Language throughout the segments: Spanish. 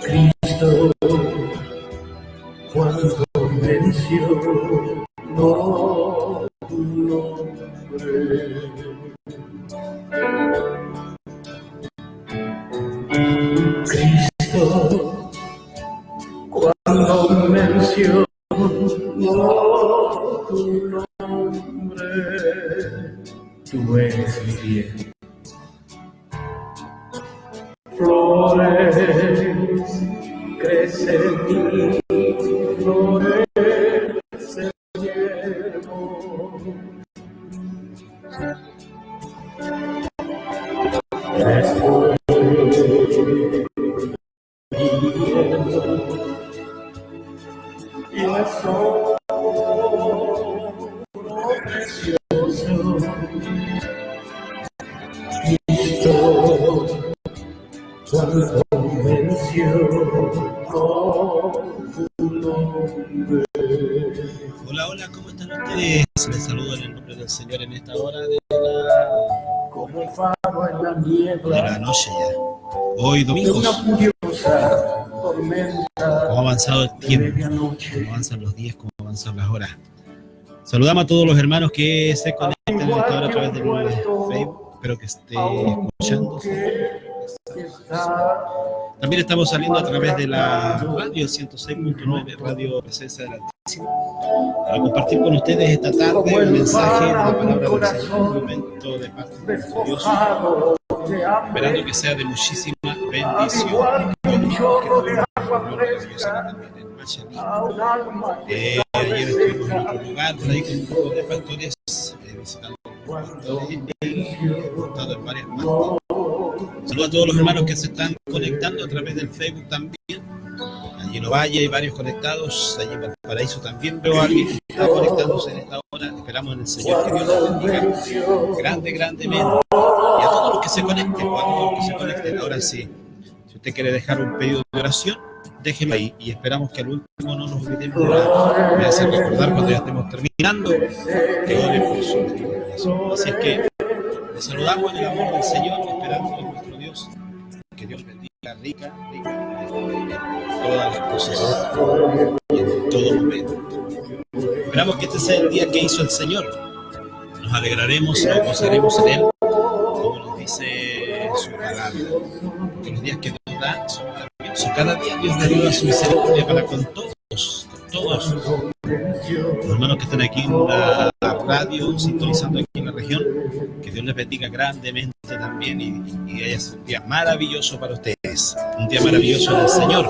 Cristo, cuando menciono tu nombre. Cristo, cuando menciono tu nombre, tú eres mi bien. Flores crecen en mí, florece el hierbo. Estoy viviendo y me soy precioso. Cristo, cuando menciono tu nombre. Hola, hola, ¿cómo están ustedes? Les saludo en el nombre del Señor en esta hora de la... Como el faro en la niebla, de la noche ya. Hoy domingo. una furiosa tormenta. Cómo ha avanzado el tiempo, cómo avanzan los días, cómo avanzan las horas. Saludamos a todos los hermanos que se conectan en esta hora a través del Facebook. Espero que esté escuchando. También estamos saliendo a través de la radio 106.9, Radio Presencia del Altísimo, para compartir con ustedes esta tarde el mensaje de la palabra del Señor, un momento de parte de Dios, esperando que sea de muchísima bendición. Ayer estuvimos en otro lugar, por ahí con un grupo de pastores, visitando en varias partes. Saludos a todos los hermanos que se están conectando a través del Facebook también. Allí en Ovalle hay varios conectados, allí en Valparaíso también veo a alguien que está conectándose en esta hora. Esperamos en el Señor que Dios los bendiga grandemente. Y a todos los que se conecten, a todos los que se conecten, ahora sí. Si usted quiere dejar un pedido de oración, déjelo ahí y esperamos que al último no nos olvidemos de orar. Me hace recordar cuando ya estemos terminando que ore por su bendición. Así es que les saludamos en el amor del Señor, esperando en nuestro Dios que Dios bendiga rica en todas las cosas y en todo momento. Esperamos que este sea el día que hizo el Señor. Nos alegraremos y nos gozaremos en Él, como nos dice su palabra. Que los días que Dios da son maravillosos. Cada día Dios renueva su misericordia para con todos. Los hermanos que están aquí en la radio, sintonizando aquí en la región, que Dios les bendiga grandemente también y que haya un día maravilloso para ustedes, un día maravilloso en el Señor,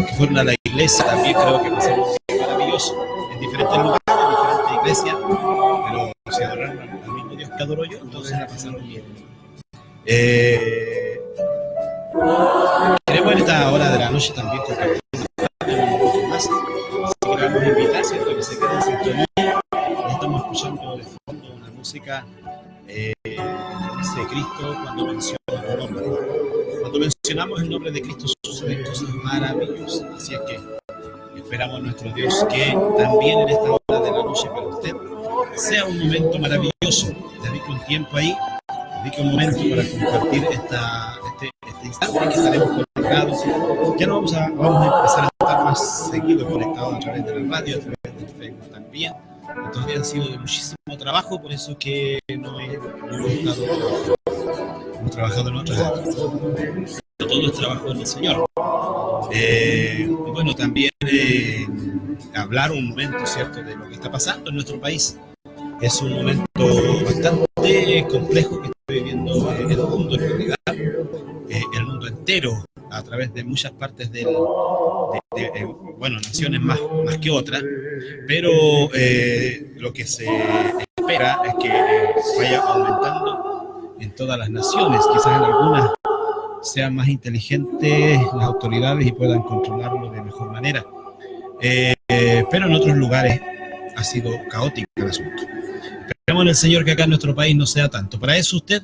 que fueron a la iglesia también, creo que pasaron un día maravilloso en diferentes lugares, en diferentes iglesias, pero si adoraron al mismo Dios que adoro yo, entonces la pasaron bien. Queremos en esta hora de la noche también compartir más. Así que vamos a invitar, ¿cierto?, que se queden en sintonía. Estamos escuchando de fondo una música que dice Cristo cuando menciona el nombre. Cuando mencionamos el nombre de Cristo suceden cosas maravillosas. Así es que esperamos a nuestro Dios que también en esta hora de la noche para usted sea un momento maravilloso. Dedique un tiempo ahí, dedique un momento para compartir este instante que estaremos conectados. Ya no vamos a empezar a estar más seguido conectados a través de la radio, a través del Facebook también. Estos días han sido de muchísimo trabajo, por eso que no he estado, hemos trabajado en otras áreas. Todo es trabajo del Señor. Bueno, también hablar un momento, ¿cierto?, de lo que está pasando en nuestro país. Es un momento bastante complejo que está viviendo el mundo en realidad, el mundo entero, a través de muchas partes naciones más que otras, pero lo que se espera es que vaya aumentando en todas las naciones. Quizás en algunas sean más inteligentes las autoridades y puedan controlarlo de mejor manera, pero en otros lugares ha sido caótico el asunto. Esperemos en el Señor que acá en nuestro país no sea tanto. Para eso usted,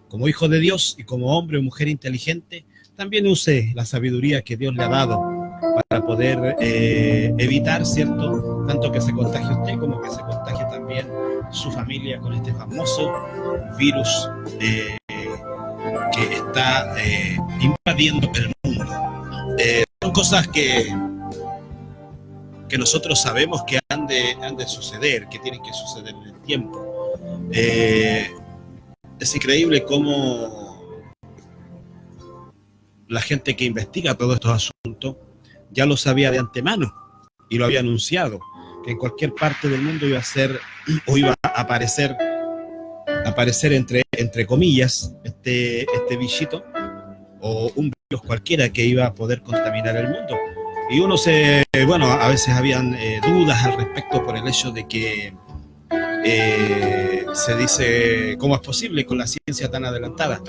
como hijo de Dios y como hombre o mujer inteligente, también use la sabiduría que Dios le ha dado para poder evitar, ¿cierto?, tanto que se contagie usted como que se contagie también su familia con este famoso virus que está invadiendo el mundo. Son cosas que nosotros sabemos que han de suceder, que tienen que suceder en el tiempo. Es increíble cómo la gente que investiga todos estos asuntos ya lo sabía de antemano y lo había anunciado, que en cualquier parte del mundo iba a ser o iba a aparecer entre comillas este bichito o un virus cualquiera que iba a poder contaminar el mundo. Y a veces habían dudas al respecto por el hecho de que se dice cómo es posible con la ciencia tan adelantada,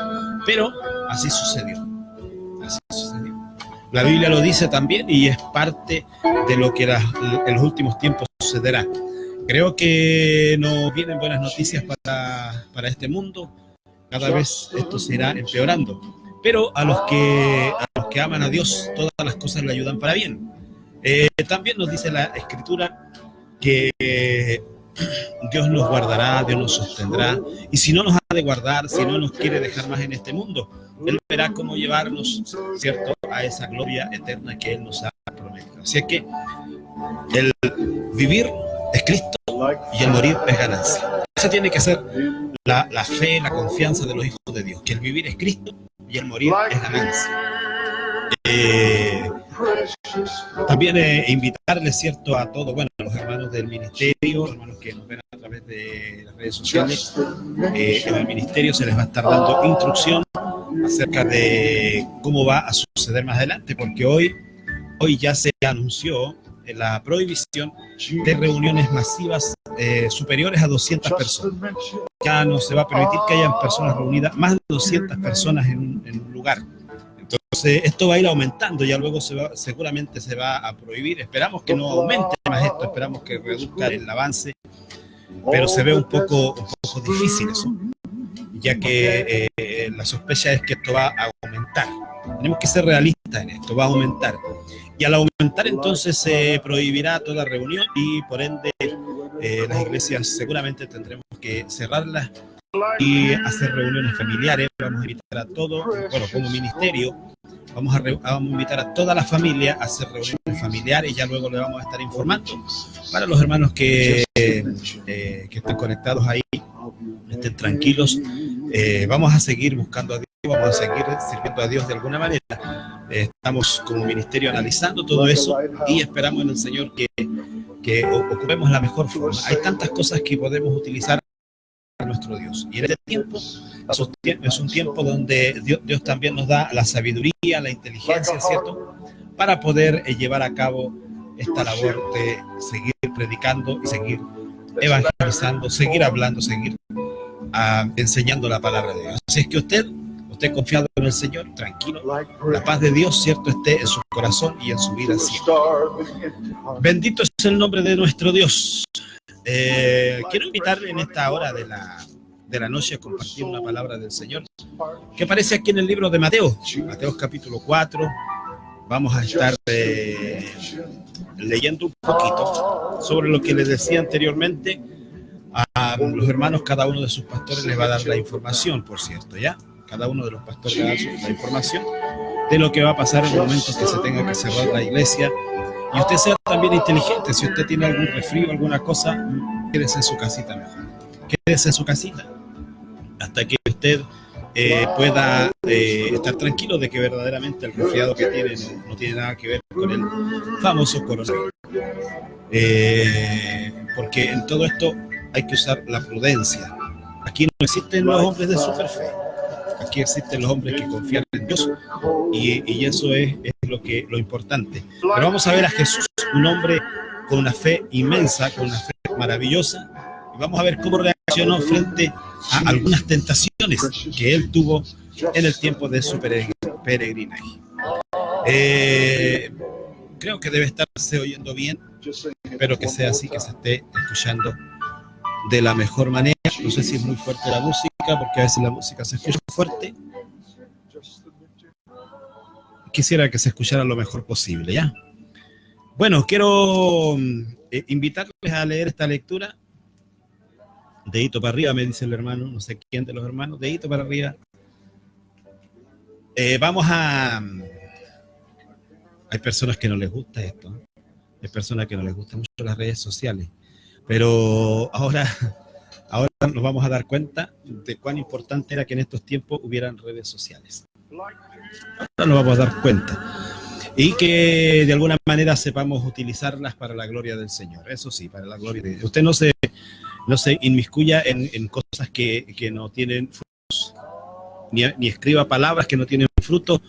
pero así sucedió. La Biblia lo dice también y es parte de lo que en los últimos tiempos sucederá. Creo que nos vienen buenas noticias para este mundo. Cada vez esto se irá empeorando. Pero a los que aman a Dios, todas las cosas le ayudan para bien. También nos dice la Escritura que Dios nos guardará, Dios nos sostendrá. Y si no nos ha de guardar, si no nos quiere dejar más en este mundo, Él verá cómo llevarnos, ¿cierto?, a esa gloria eterna que Él nos ha prometido. Así es que el vivir es Cristo y el morir es ganancia. Esa tiene que ser la fe, la confianza de los hijos de Dios, que el vivir es Cristo y el morir es ganancia. También invitarles, ¿cierto?, a todos, a los hermanos del ministerio, hermanos que nos ven a través de las redes sociales. En el ministerio se les va a estar dando instrucción acerca de cómo va a suceder más adelante, porque hoy ya se anunció la prohibición de reuniones masivas superiores a 200 personas. Ya no se va a permitir que hayan personas reunidas, más de 200 personas en un lugar. Entonces, esto va a ir aumentando, ya luego seguramente se va a prohibir. Esperamos que no aumente más esto, esperamos que reduzca el avance, pero se ve un poco difícil eso, ya que la sospecha es que esto va a aumentar. Tenemos que ser realistas en esto, va a aumentar. Y al aumentar, entonces se prohibirá toda reunión y por ende las iglesias seguramente tendremos que cerrarlas y hacer reuniones familiares. Vamos a invitar a todos, como ministerio, vamos a invitar a toda la familia a hacer reuniones familiares. Ya luego le vamos a estar informando para los hermanos que están conectados ahí, estén tranquilos. Vamos a seguir buscando a Dios, vamos a seguir sirviendo a Dios de alguna manera. Estamos como ministerio analizando todo eso y esperamos en el Señor que ocupemos la mejor forma. Hay tantas cosas que podemos utilizar a nuestro Dios, y en este tiempo es un tiempo donde Dios también nos da la sabiduría, la inteligencia, ¿cierto?, para poder llevar a cabo esta labor de seguir predicando y seguir evangelizando, seguir hablando, seguir enseñando la palabra de Dios. Así es que usted confiado en el Señor, tranquilo, la paz de Dios, ¿cierto?, esté en su corazón y en su vida siempre. Bendito es el nombre de nuestro Dios. Quiero invitarle en esta hora de la noche a compartir una palabra del Señor que aparece aquí en el libro de Mateo capítulo 4. Vamos a estar leyendo un poquito sobre lo que les decía anteriormente. A los hermanos, cada uno de sus pastores les va a dar la información, por cierto, ¿ya? Cada uno de los pastores va a dar la información de lo que va a pasar en el momento que se tenga que cerrar la iglesia. Y usted sea también inteligente. Si usted tiene algún resfrío, alguna cosa, quédese en su casita mejor. Quédese en su casita hasta que usted pueda estar tranquilo de que verdaderamente el resfriado que tiene no tiene nada que ver con el famoso coronavirus. Porque en todo esto hay que usar la prudencia. Aquí no existen los hombres de superfe. Aquí existen los hombres que confían en Dios y eso es lo importante. Pero vamos a ver a Jesús, un hombre con una fe inmensa, con una fe maravillosa, y vamos a ver cómo reaccionó frente a algunas tentaciones que él tuvo en el tiempo de su peregrinaje. Creo que debe estarse oyendo bien, espero que sea así, que se esté escuchando de la mejor manera. No sé si es muy fuerte la música, porque a veces la música se escucha fuerte. Quisiera que se escuchara lo mejor posible, ¿ya? Bueno, quiero invitarles a leer esta lectura. Dedito para arriba, me dice el hermano, no sé quién de los hermanos. Dedito para arriba. Vamos a... Hay personas que no les gusta esto, ¿eh? Hay personas que no les gustan mucho las redes sociales, pero ahora nos vamos a dar cuenta de cuán importante era que en estos tiempos hubieran redes sociales. Ahora nos vamos a dar cuenta. Y que de alguna manera sepamos utilizarlas para la gloria del Señor. Eso sí, para la gloria de Dios. Usted no se inmiscuya en cosas que no tienen frutos, ni escriba palabras que no tienen frutos,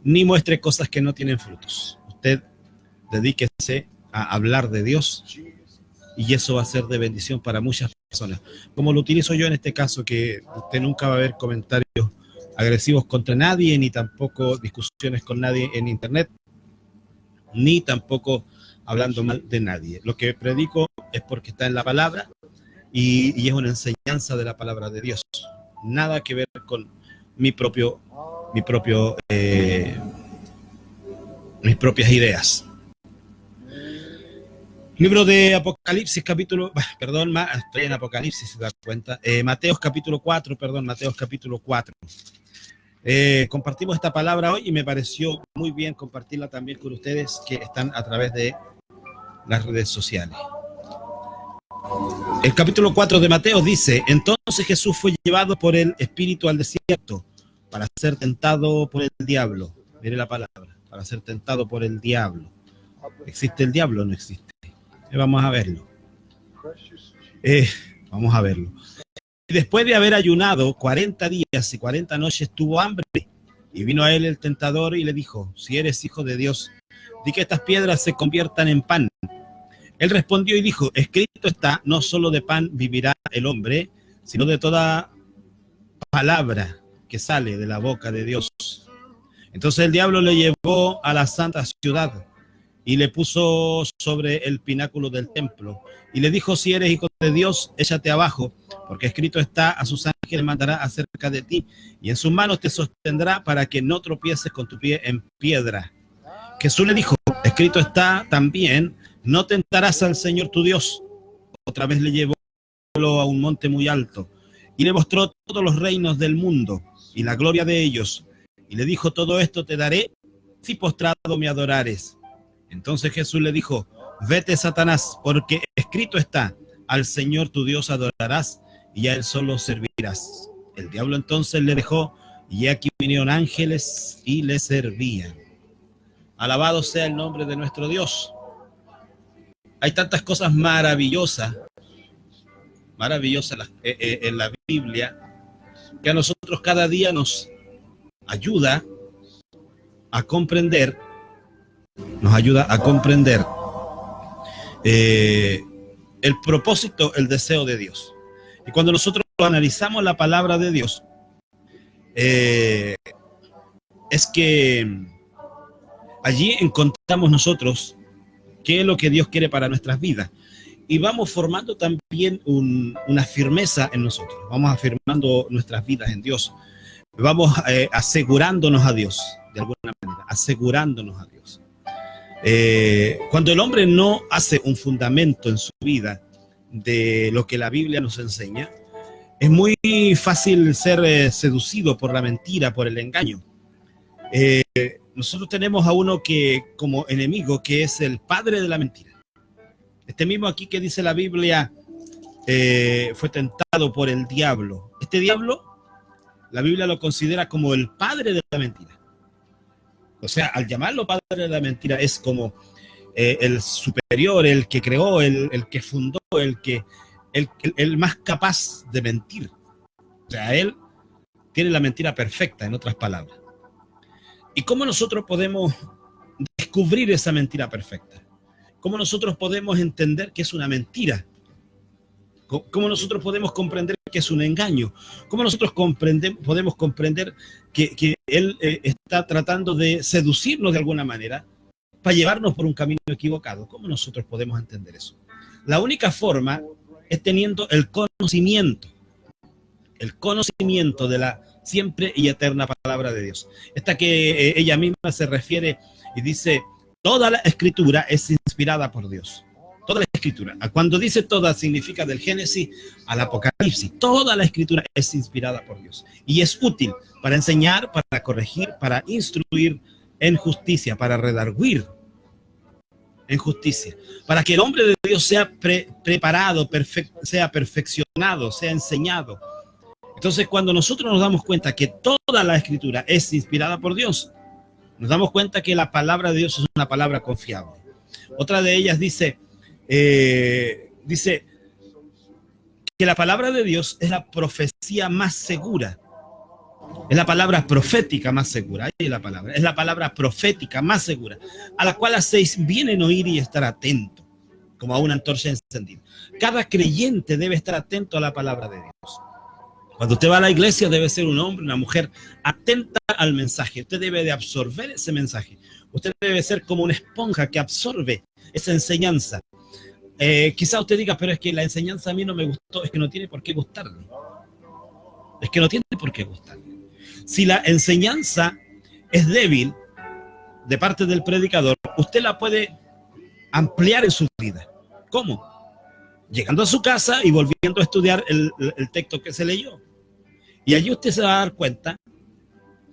ni muestre cosas que no tienen frutos. Usted dedíquese a hablar de Dios y eso va a ser de bendición para muchas personas. Como lo utilizo yo en este caso, que usted nunca va a ver comentarios agresivos contra nadie, ni tampoco discusiones con nadie en internet, ni tampoco hablando mal de nadie. Lo que predico es porque está en la palabra y es una enseñanza de la palabra de Dios. Nada que ver con mis propias ideas. Libro de Apocalipsis, estoy en Apocalipsis, se da cuenta. Mateos capítulo 4. Compartimos esta palabra hoy y me pareció muy bien compartirla también con ustedes que están a través de las redes sociales. El capítulo 4 de Mateo dice: entonces Jesús fue llevado por el Espíritu al desierto para ser tentado por el diablo. Mire la palabra, para ser tentado por el diablo. ¿Existe el diablo o no existe? Vamos a verlo. Vamos a verlo. Y después de haber ayunado 40 días y 40 noches, tuvo hambre. Y vino a él el tentador y le dijo: si eres hijo de Dios, di que estas piedras se conviertan en pan. Él respondió y dijo: escrito está, no solo de pan vivirá el hombre, sino de toda palabra que sale de la boca de Dios. Entonces el diablo le llevó a la santa ciudad y le puso sobre el pináculo del templo y le dijo: si eres hijo de Dios, échate abajo, porque escrito está, a sus ángeles mandará acerca de ti y en sus manos te sostendrá para que no tropieces con tu pie en piedra. Jesús le dijo: escrito está también, no tentarás al Señor tu Dios. Otra vez le llevó a un monte muy alto y le mostró todos los reinos del mundo y la gloria de ellos. Y le dijo: todo esto te daré si postrado me adorares. Entonces Jesús le dijo: vete, Satanás, porque escrito está, al Señor tu Dios adorarás y a él solo servirás. El diablo entonces le dejó y aquí vinieron ángeles y le servían. Alabado sea el nombre de nuestro Dios. Hay tantas cosas maravillosas en la Biblia, que a nosotros cada día nos ayuda a comprender el propósito, el deseo de Dios. Y cuando nosotros analizamos la palabra de Dios, es que allí encontramos nosotros qué es lo que Dios quiere para nuestras vidas. Y vamos formando también una firmeza en nosotros. Vamos afirmando nuestras vidas en Dios. Vamos asegurándonos a Dios, de alguna manera, asegurándonos a Dios. Cuando el hombre no hace un fundamento en su vida de lo que la Biblia nos enseña, es muy fácil ser seducido por la mentira, por el engaño. Nosotros tenemos a uno que como enemigo, que es el padre de la mentira. Este mismo aquí que dice la Biblia, fue tentado por el diablo. Este diablo, la Biblia lo considera como el padre de la mentira. O sea, al llamarlo padre de la mentira, es como el superior, el que creó, el que fundó, el más capaz de mentir. O sea, él tiene la mentira perfecta, en otras palabras. ¿Y cómo nosotros podemos descubrir esa mentira perfecta? ¿Cómo nosotros podemos entender que es una mentira? ¿Cómo nosotros podemos comprender que es un engaño? ¿Cómo nosotros podemos comprender que él está tratando de seducirnos de alguna manera para llevarnos por un camino equivocado? ¿Cómo nosotros podemos entender eso? La única forma es teniendo el conocimiento de la siempre y eterna palabra de Dios. Esta que ella misma se refiere y dice: toda la escritura es inspirada por Dios. Toda la Escritura. Cuando dice toda, significa del Génesis al Apocalipsis. Toda la Escritura es inspirada por Dios y es útil para enseñar, para corregir, para instruir en justicia, para redarguir en justicia, para que el hombre de Dios sea preparado, sea perfeccionado, sea enseñado. Entonces, cuando nosotros nos damos cuenta que toda la Escritura es inspirada por Dios, nos damos cuenta que la palabra de Dios es una palabra confiable. Otra de ellas dice que la palabra de Dios es la profecía más segura. Es la palabra profética más segura. Ahí es la palabra. Es la palabra profética más segura, a la cual hacéis bien en oír y estar atento, como a una antorcha encendida. Cada creyente debe estar atento a la palabra de Dios. Cuando usted va a la iglesia, debe ser un hombre, una mujer atenta al mensaje. Usted debe de absorber ese mensaje. Usted debe ser como una esponja que absorbe esa enseñanza. Quizá usted diga, pero es que la enseñanza a mí no me gustó. Es que no tiene por qué gustarle. Es que no tiene por qué gustarle. Si la enseñanza es débil de parte del predicador, usted la puede ampliar en su vida. ¿Cómo? Llegando a su casa y volviendo a estudiar el texto que se leyó. Y allí usted se va a dar cuenta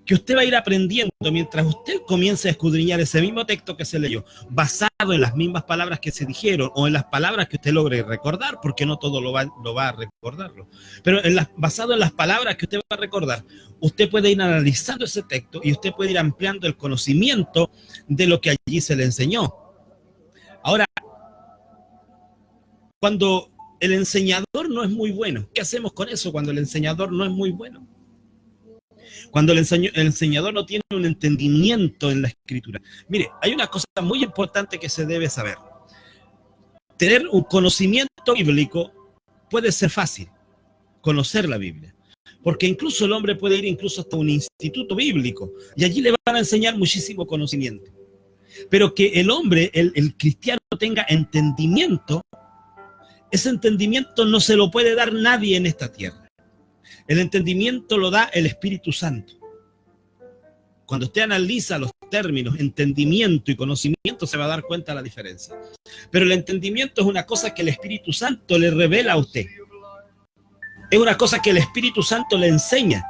que usted va a ir aprendiendo mientras usted comience a escudriñar ese mismo texto que se leyó, basado en las mismas palabras que se dijeron o en las palabras que usted logre recordar, porque no todo lo va a recordarlo. Pero basado en las palabras que usted va a recordar, usted puede ir analizando ese texto y usted puede ir ampliando el conocimiento de lo que allí se le enseñó. Ahora, cuando el enseñador no es muy bueno, ¿qué hacemos con eso cuando el enseñador no es muy bueno? Cuando el enseñador no tiene un entendimiento en la Escritura. Mire, hay una cosa muy importante que se debe saber. Tener un conocimiento bíblico puede ser fácil, conocer la Biblia. Porque incluso el hombre puede ir incluso hasta un instituto bíblico y allí le van a enseñar muchísimo conocimiento. Pero que el hombre, el cristiano, tenga entendimiento, ese entendimiento no se lo puede dar nadie en esta tierra. El entendimiento lo da el Espíritu Santo. Cuando usted analiza los términos entendimiento y conocimiento, se va a dar cuenta de la diferencia. Pero el entendimiento es una cosa que el Espíritu Santo le revela a usted. Es una cosa que el Espíritu Santo le enseña.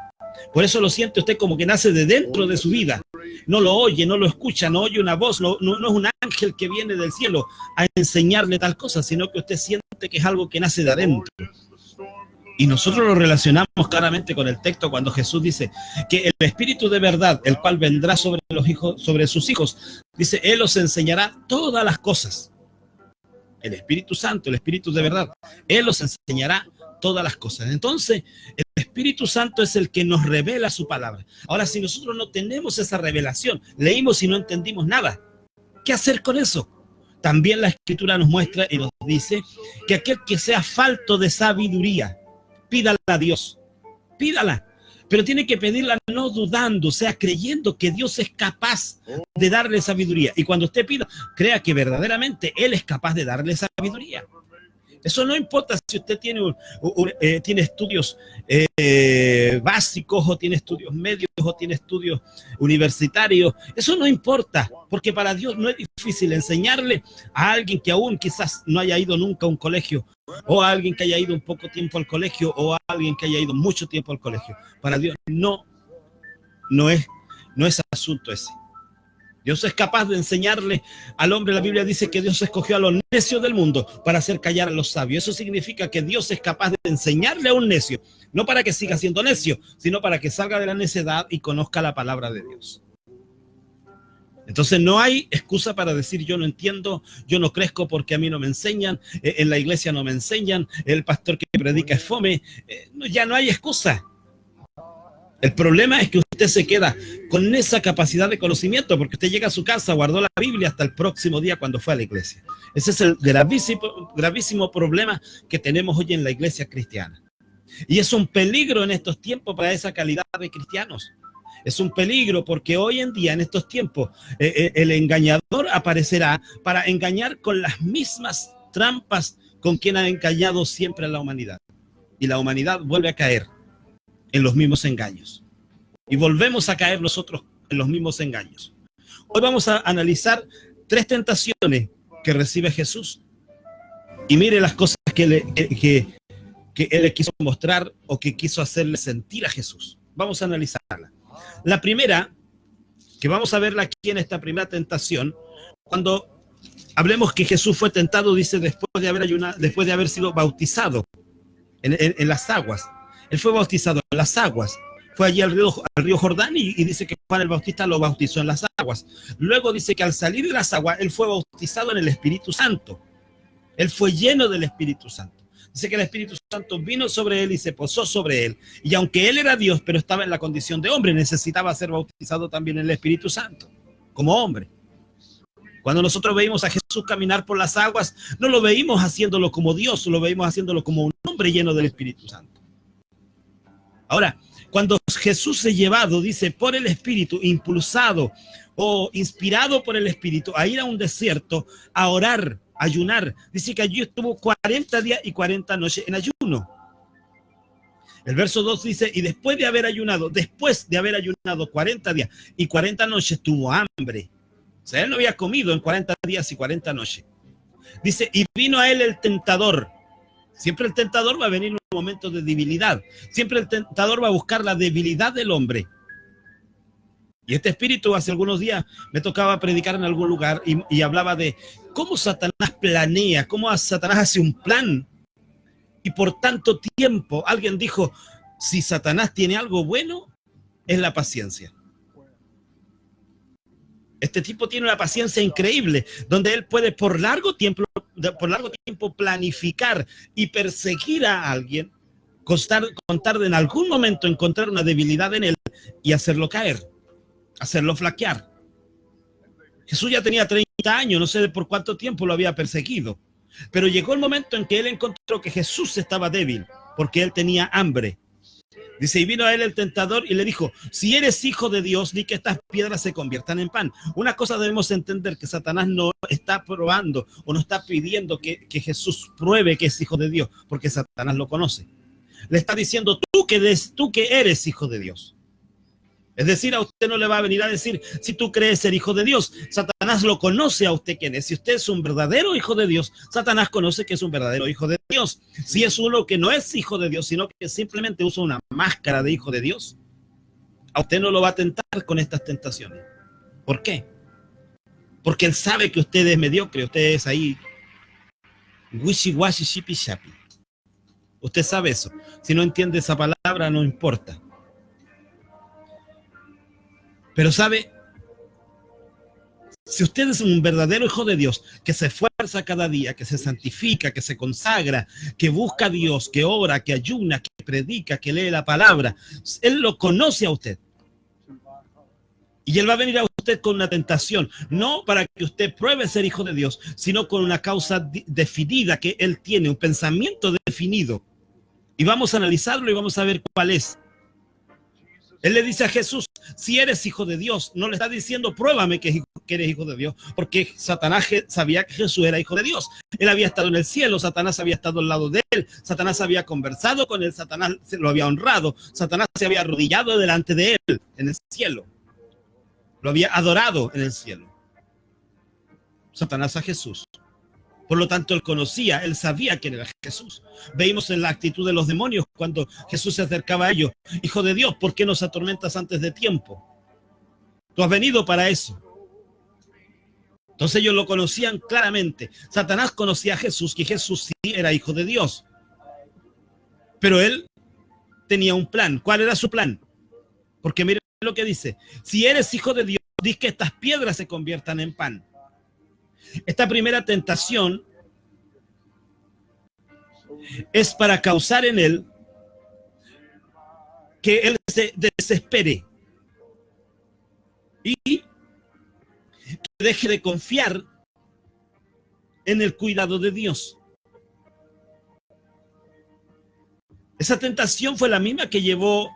Por eso lo siente usted como que nace de dentro de su vida. No lo oye, no lo escucha, no oye una voz, no es un ángel que viene del cielo a enseñarle tal cosa, sino que usted siente que es algo que nace de adentro. Y nosotros lo relacionamos claramente con el texto cuando Jesús dice que el Espíritu de verdad, el cual vendrá sobre sus hijos, dice, Él os enseñará todas las cosas. El Espíritu Santo, el Espíritu de verdad, Él os enseñará todas las cosas. Entonces, el Espíritu Santo es el que nos revela su palabra. Ahora, si nosotros no tenemos esa revelación, leímos y no entendimos nada, ¿qué hacer con eso? También la Escritura nos muestra y nos dice que aquel que sea falto de sabiduría, pídala a Dios, pídala, pero tiene que pedirla no dudando, o sea, creyendo que Dios es capaz de darle sabiduría. Y cuando usted pida, crea que verdaderamente Él es capaz de darle sabiduría. Eso no importa si usted tiene estudios básicos o tiene estudios medios o tiene estudios universitarios. Eso no importa, porque para Dios no es difícil enseñarle a alguien que aún quizás no haya ido nunca a un colegio, o a alguien que haya ido un poco tiempo al colegio, o a alguien que haya ido mucho tiempo al colegio. Para Dios no es asunto ese. Dios es capaz de enseñarle al hombre. La Biblia dice que Dios escogió a los necios del mundo para hacer callar a los sabios. Eso significa que Dios es capaz de enseñarle a un necio, no para que siga siendo necio, sino para que salga de la necedad y conozca la palabra de Dios. Entonces no hay excusa para decir yo no entiendo, yo no crezco porque a mí no me enseñan, en la iglesia no me enseñan, el pastor que predica es fome. Ya no hay excusa. El problema es que usted se queda con esa capacidad de conocimiento porque usted llega a su casa, guardó la Biblia hasta el próximo día cuando fue a la iglesia. Ese es el gravísimo problema que tenemos hoy en la iglesia cristiana. Y es un peligro en estos tiempos para esa calidad de cristianos. Es un peligro porque hoy en día, en estos tiempos, el engañador aparecerá para engañar con las mismas trampas con quien ha engañado siempre a la humanidad. Y la humanidad vuelve a caer en los mismos engaños. Y volvemos a caer nosotros en los mismos engaños. Hoy vamos a analizar 3 tentaciones que recibe Jesús. Y mire las cosas que él le quiso mostrar o que quiso hacerle sentir a Jesús. Vamos a analizarla. La primera, que vamos a verla aquí en esta primera tentación, cuando hablemos que Jesús fue tentado, dice, después de haber sido bautizado en las aguas. Él fue bautizado en las aguas. Fue allí al río Jordán y dice que Juan el Bautista lo bautizó en las aguas. Luego dice que al salir de las aguas, él fue bautizado en el Espíritu Santo. Él fue lleno del Espíritu Santo. Dice que el Espíritu Santo vino sobre él y se posó sobre él. Y aunque él era Dios, pero estaba en la condición de hombre, necesitaba ser bautizado también en el Espíritu Santo, como hombre. Cuando nosotros veíamos a Jesús caminar por las aguas, no lo veíamos haciéndolo como Dios, lo veíamos haciéndolo como un hombre lleno del Espíritu Santo. Ahora, cuando Jesús es llevado, dice, por el Espíritu, impulsado o inspirado por el Espíritu, a ir a un desierto, a orar, a ayunar. Dice que allí estuvo 40 días y 40 noches en ayuno. El verso 2 dice, y después de haber ayunado 40 días y 40 noches, tuvo hambre. O sea, él no había comido en 40 días y 40 noches. Dice, y vino a él el tentador. Siempre el tentador va a venir en un momento de debilidad. Siempre el tentador va a buscar la debilidad del hombre. Y este espíritu, hace algunos días, me tocaba predicar en algún lugar y hablaba de cómo Satanás planea, cómo Satanás hace un plan. Y por tanto tiempo, alguien dijo, si Satanás tiene algo bueno, es la paciencia. Este tipo tiene una paciencia increíble, donde él puede por largo tiempo planificar y perseguir a alguien, contar de en algún momento encontrar una debilidad en él y hacerlo caer, hacerlo flaquear. Jesús ya tenía 30 años, no sé por cuánto tiempo lo había perseguido, pero llegó el momento en que él encontró que Jesús estaba débil, porque él tenía hambre. Dice, y vino a él el tentador y le dijo, si eres hijo de Dios, di que estas piedras se conviertan en pan. Una cosa debemos entender, que Satanás no está probando o no está pidiendo que Jesús pruebe que es hijo de Dios, porque Satanás lo conoce. Le está diciendo, tú que eres hijo de Dios. Es decir, a usted no le va a venir a decir, si tú crees ser hijo de Dios. Satanás lo conoce a usted quién es. Si usted es un verdadero hijo de Dios, Satanás conoce que es un verdadero hijo de Dios. Si es uno que no es hijo de Dios, sino que simplemente usa una máscara de hijo de Dios, a usted no lo va a tentar con estas tentaciones. ¿Por qué? Porque él sabe que usted es mediocre, usted es ahí wishy-washy, shippy-shappy. Usted sabe eso. Si no entiende esa palabra, no importa. Pero sabe, si usted es un verdadero hijo de Dios, que se esfuerza cada día, que se santifica, que se consagra, que busca a Dios, que ora, que ayuna, que predica, que lee la palabra, él lo conoce a usted. Y él va a venir a usted con una tentación, no para que usted pruebe ser hijo de Dios, sino con una causa definida que él tiene, un pensamiento definido. Y vamos a analizarlo y vamos a ver cuál es. Él le dice a Jesús, si eres hijo de Dios, no le está diciendo, pruébame que eres hijo de Dios, porque Satanás sabía que Jesús era hijo de Dios. Él había estado en el cielo, Satanás había estado al lado de él, Satanás había conversado con él, Satanás lo había honrado, Satanás se había arrodillado delante de él en el cielo, lo había adorado en el cielo. Satanás a Jesús. Por lo tanto, él conocía, él sabía quién era Jesús. Veíamos en la actitud de los demonios cuando Jesús se acercaba a ellos. Hijo de Dios, ¿por qué nos atormentas antes de tiempo? Tú has venido para eso. Entonces ellos lo conocían claramente. Satanás conocía a Jesús, que Jesús sí era hijo de Dios. Pero él tenía un plan. ¿Cuál era su plan? Porque miren lo que dice. Si eres hijo de Dios, di que estas piedras se conviertan en pan. Esta primera tentación es para causar en él que él se desespere y que deje de confiar en el cuidado de Dios. Esa tentación fue la misma que llevó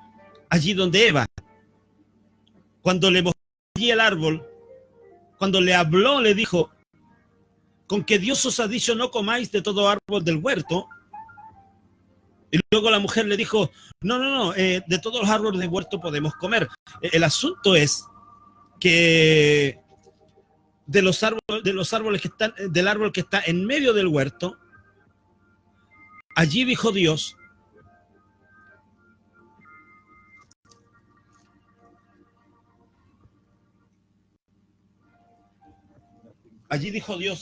allí donde Eva, cuando le mostró allí el árbol, cuando le habló, le dijo, con que Dios os ha dicho no comáis de todo árbol del huerto. Y luego la mujer le dijo, no, de todos los árboles del huerto podemos comer. El asunto es que del árbol que está en medio del huerto, Allí dijo Dios,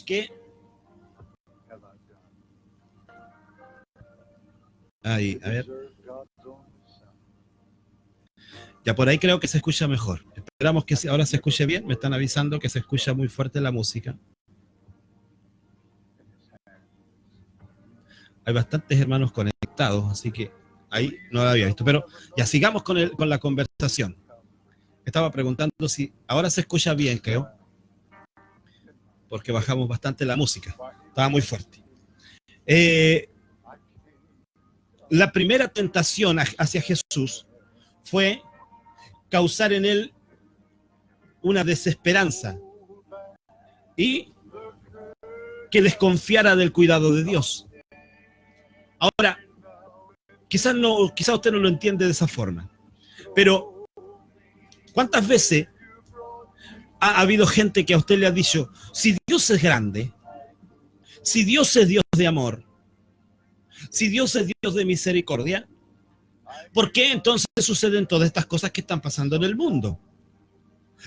que ahí, a ver, ya por ahí creo que se escucha mejor. Esperamos que ahora se escuche bien. Me están avisando que se escucha muy fuerte la música. Hay bastantes hermanos conectados, así que ahí no lo había visto. Pero ya sigamos con la conversación. Estaba preguntando si ahora se escucha bien, creo, porque bajamos bastante la música. Estaba muy fuerte. La primera tentación hacia Jesús fue causar en él una desesperanza y que desconfiara del cuidado de Dios. Ahora, quizás usted no lo entiende de esa forma, pero ¿cuántas veces ha habido gente que a usted le ha dicho, si Dios es grande, si Dios es Dios de amor, si Dios es Dios de misericordia, ¿por qué entonces suceden todas estas cosas que están pasando en el mundo?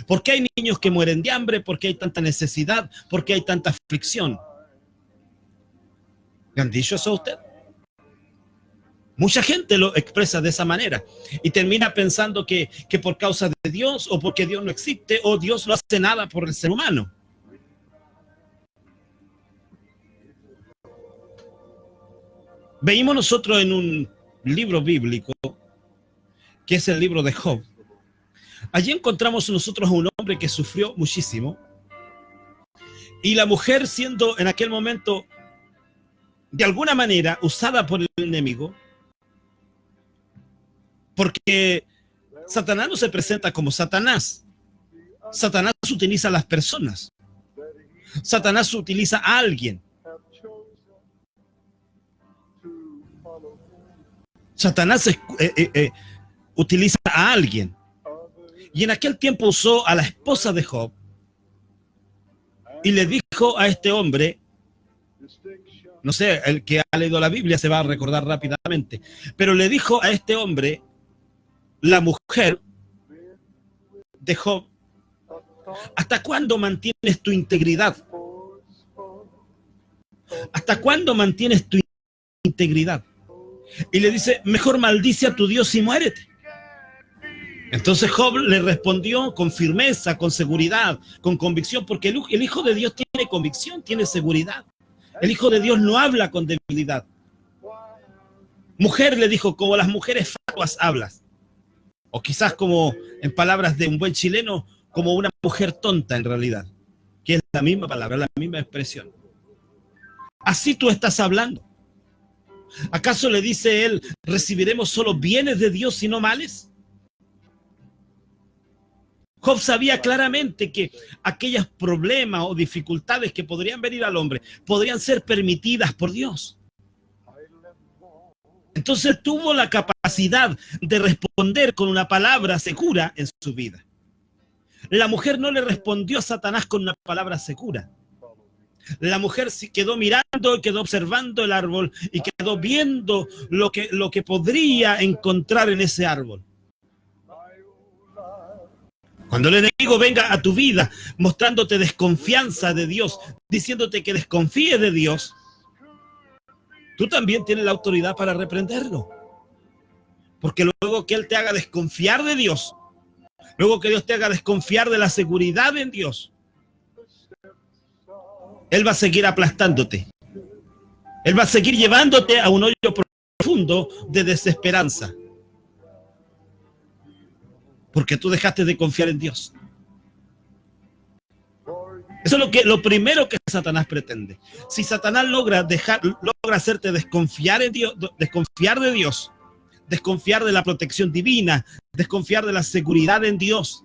¿Por qué hay niños que mueren de hambre? ¿Por qué hay tanta necesidad? ¿Por qué hay tanta aflicción? ¿Le han dicho eso a usted? Mucha gente lo expresa de esa manera y termina pensando que por causa de Dios o porque Dios no existe o Dios no hace nada por el ser humano. Veímos nosotros en un libro bíblico, que es el libro de Job. Allí encontramos nosotros a un hombre que sufrió muchísimo y la mujer, siendo en aquel momento de alguna manera usada por el enemigo, porque Satanás no se presenta como Satanás. Satanás utiliza a las personas. Satanás utiliza a alguien. Satanás utiliza a alguien. Y en aquel tiempo usó a la esposa de Job y le dijo a este hombre, no sé, el que ha leído la Biblia se va a recordar rápidamente, pero le dijo a este hombre, la mujer de Job, ¿hasta cuándo mantienes tu integridad? ¿Hasta cuándo mantienes tu integridad? Y le dice, mejor maldice a tu Dios y muérete. Entonces Job le respondió con firmeza, con seguridad, con convicción, porque el Hijo de Dios tiene convicción, tiene seguridad. El Hijo de Dios no habla con debilidad. Mujer, le dijo, como las mujeres fatuas hablas. O quizás como, en palabras de un buen chileno, como una mujer tonta en realidad. Que es la misma palabra, la misma expresión. Así tú estás hablando. ¿Acaso le dice él, recibiremos solo bienes de Dios y no males? Job sabía claramente que aquellos problemas o dificultades que podrían venir al hombre podrían ser permitidas por Dios. Entonces tuvo la capacidad de responder con una palabra segura en su vida. La mujer no le respondió a Satanás con una palabra segura. La mujer quedó mirando, quedó observando el árbol y quedó viendo lo que podría encontrar en ese árbol. Cuando el enemigo venga a tu vida mostrándote desconfianza de Dios, diciéndote que desconfíes de Dios, tú también tienes la autoridad para reprenderlo. Porque luego que él te haga desconfiar de Dios, luego que Dios te haga desconfiar de la seguridad en Dios, él va a seguir aplastándote. Él va a seguir llevándote a un hoyo profundo de desesperanza. Porque tú dejaste de confiar en Dios. Eso es lo primero que Satanás pretende. Si Satanás logra hacerte desconfiar en Dios, desconfiar de Dios, desconfiar de la protección divina, desconfiar de la seguridad en Dios,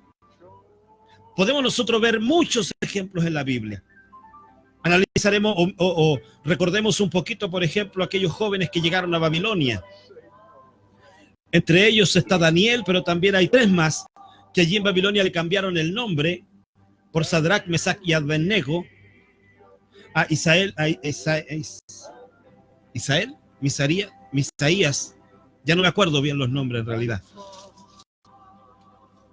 podemos nosotros ver muchos ejemplos en la Biblia. Analizaremos o recordemos un poquito, por ejemplo, aquellos jóvenes que llegaron a Babilonia. Entre ellos está Daniel, pero también hay 3 más que allí en Babilonia le cambiaron el nombre por Sadrach, Mesach y Abednego a Isael, Misaías, ya no me acuerdo bien los nombres en realidad.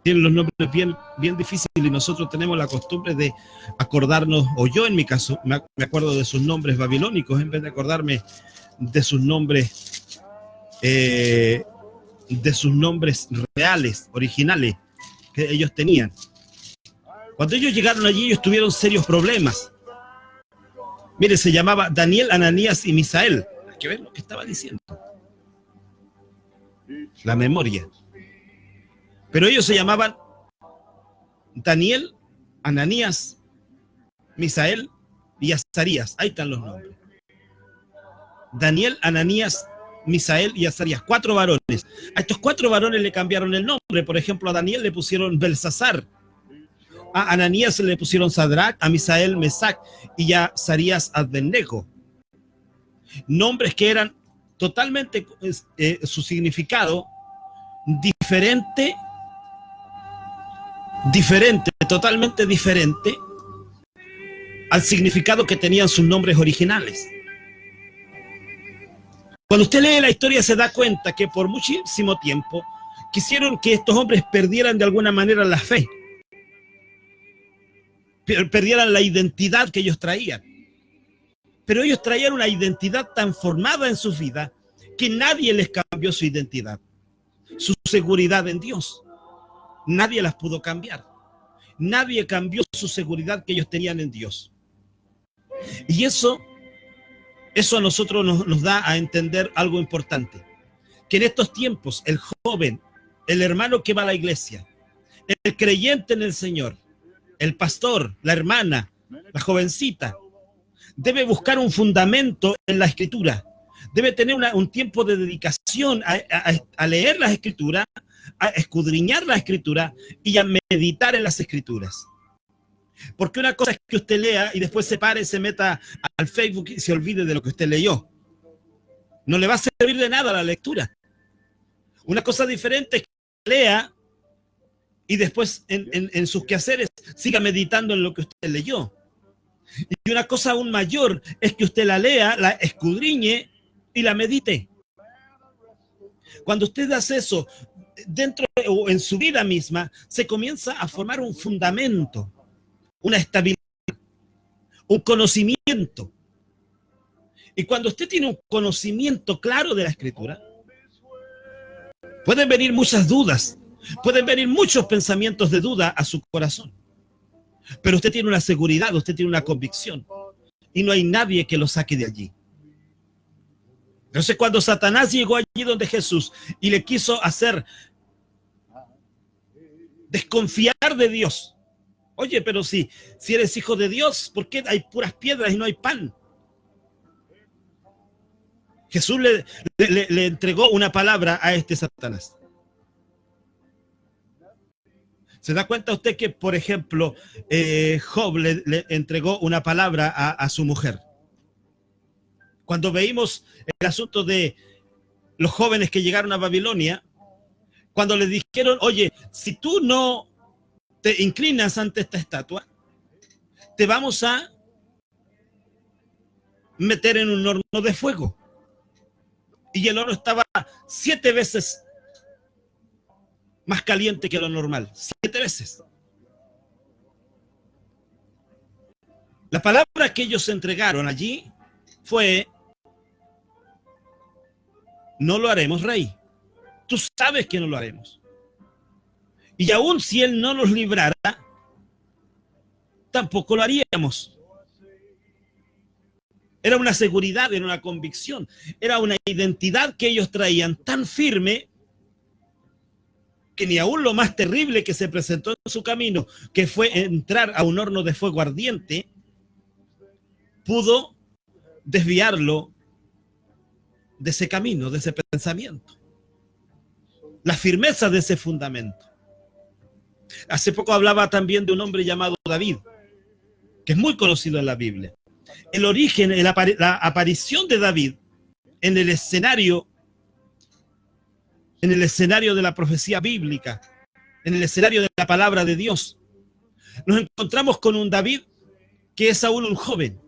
Tienen los nombres bien difíciles y nosotros tenemos la costumbre de acordarnos, o yo en mi caso, me acuerdo de sus nombres babilónicos en vez de acordarme de sus nombres reales, originales que ellos tenían. Cuando ellos llegaron allí, ellos tuvieron serios problemas. Mire, se llamaba Daniel, Ananías y Misael. Hay que ver lo que estaba diciendo. La memoria. Pero ellos se llamaban Daniel, Ananías, Misael y Azarías. Ahí están los nombres. Daniel, Ananías, Misael y Azarías. 4 varones. A estos 4 varones le cambiaron el nombre. Por ejemplo, a Daniel le pusieron Belsasar. A Ananías le pusieron Sadrach, a Misael Mesac y a Azarías Abednego. Nombres que eran totalmente, su significado totalmente diferente al significado que tenían sus nombres originales. Cuando usted lee la historia se da cuenta que por muchísimo tiempo quisieron que estos hombres perdieran de alguna manera la fe, perdieran la identidad que ellos traían. Pero ellos traían una identidad tan formada en su vida que nadie les cambió su identidad, su seguridad en Dios. Nadie las pudo cambiar. Nadie cambió su seguridad que ellos tenían en Dios. Y eso a nosotros nos da a entender algo importante. Que en estos tiempos el joven, el hermano que va a la iglesia, el creyente en el Señor, el pastor, la hermana, la jovencita, debe buscar un fundamento en la Escritura. Debe tener un tiempo de dedicación a leer las Escrituras, a escudriñar la Escritura y a meditar en las Escrituras. Porque una cosa es que usted lea y después se pare, se meta al Facebook y se olvide de lo que usted leyó. No le va a servir de nada la lectura. Una cosa diferente es que lea y después en sus quehaceres siga meditando en lo que usted leyó. Y una cosa aún mayor es que usted la lea, la escudriñe y la medite. Cuando usted hace eso dentro o en su vida misma, se comienza a formar un fundamento, una estabilidad, un conocimiento. Y cuando usted tiene un conocimiento claro de la Escritura, pueden venir muchas dudas, pueden venir muchos pensamientos de duda a su corazón. Pero usted tiene una seguridad, usted tiene una convicción. Y no hay nadie que lo saque de allí. Entonces cuando Satanás llegó allí donde Jesús y le quiso hacer desconfiar de Dios. Oye, pero si eres hijo de Dios, ¿por qué hay puras piedras y no hay pan? Jesús le entregó una palabra a este Satanás. ¿Se da cuenta usted que, por ejemplo, Job le entregó una palabra a su mujer? Cuando veímos el asunto de los jóvenes que llegaron a Babilonia, cuando le dijeron, oye, si tú no te inclinas ante esta estatua, te vamos a meter en un horno de fuego. Y el horno estaba 7 veces más caliente que lo normal. 7 veces. La palabra que ellos entregaron allí fue: no lo haremos, rey. Tú sabes que no lo haremos. Y aún si él no nos librara, tampoco lo haríamos. Era una seguridad, era una convicción, era una identidad que ellos traían tan firme que ni aún lo más terrible que se presentó en su camino, que fue entrar a un horno de fuego ardiente, pudo desviarlo de ese camino, de ese pensamiento. La firmeza de ese fundamento. Hace poco hablaba también de un hombre llamado David, que es muy conocido en la Biblia. El origen, la aparición de David en el escenario de la profecía bíblica, en el escenario de la palabra de Dios, nos encontramos con un David que es aún un joven,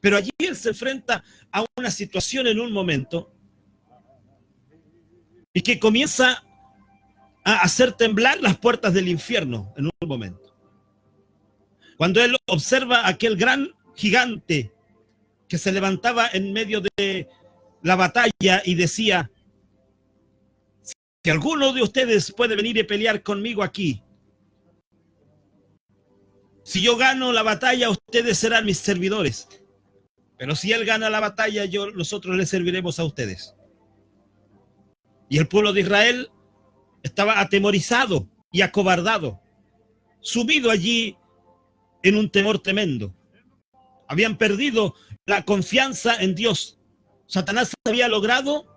Pero allí él se enfrenta a una situación en un momento y que comienza a hacer temblar las puertas del infierno en un momento. Cuando él observa a aquel gran gigante que se levantaba en medio de la batalla y decía: si alguno de ustedes puede venir y pelear conmigo aquí, si yo gano la batalla, ustedes serán mis servidores. Pero si él gana la batalla, nosotros les serviremos a ustedes. Y el pueblo de Israel estaba atemorizado y acobardado, sumido allí en un temor tremendo. Habían perdido la confianza en Dios. Satanás había logrado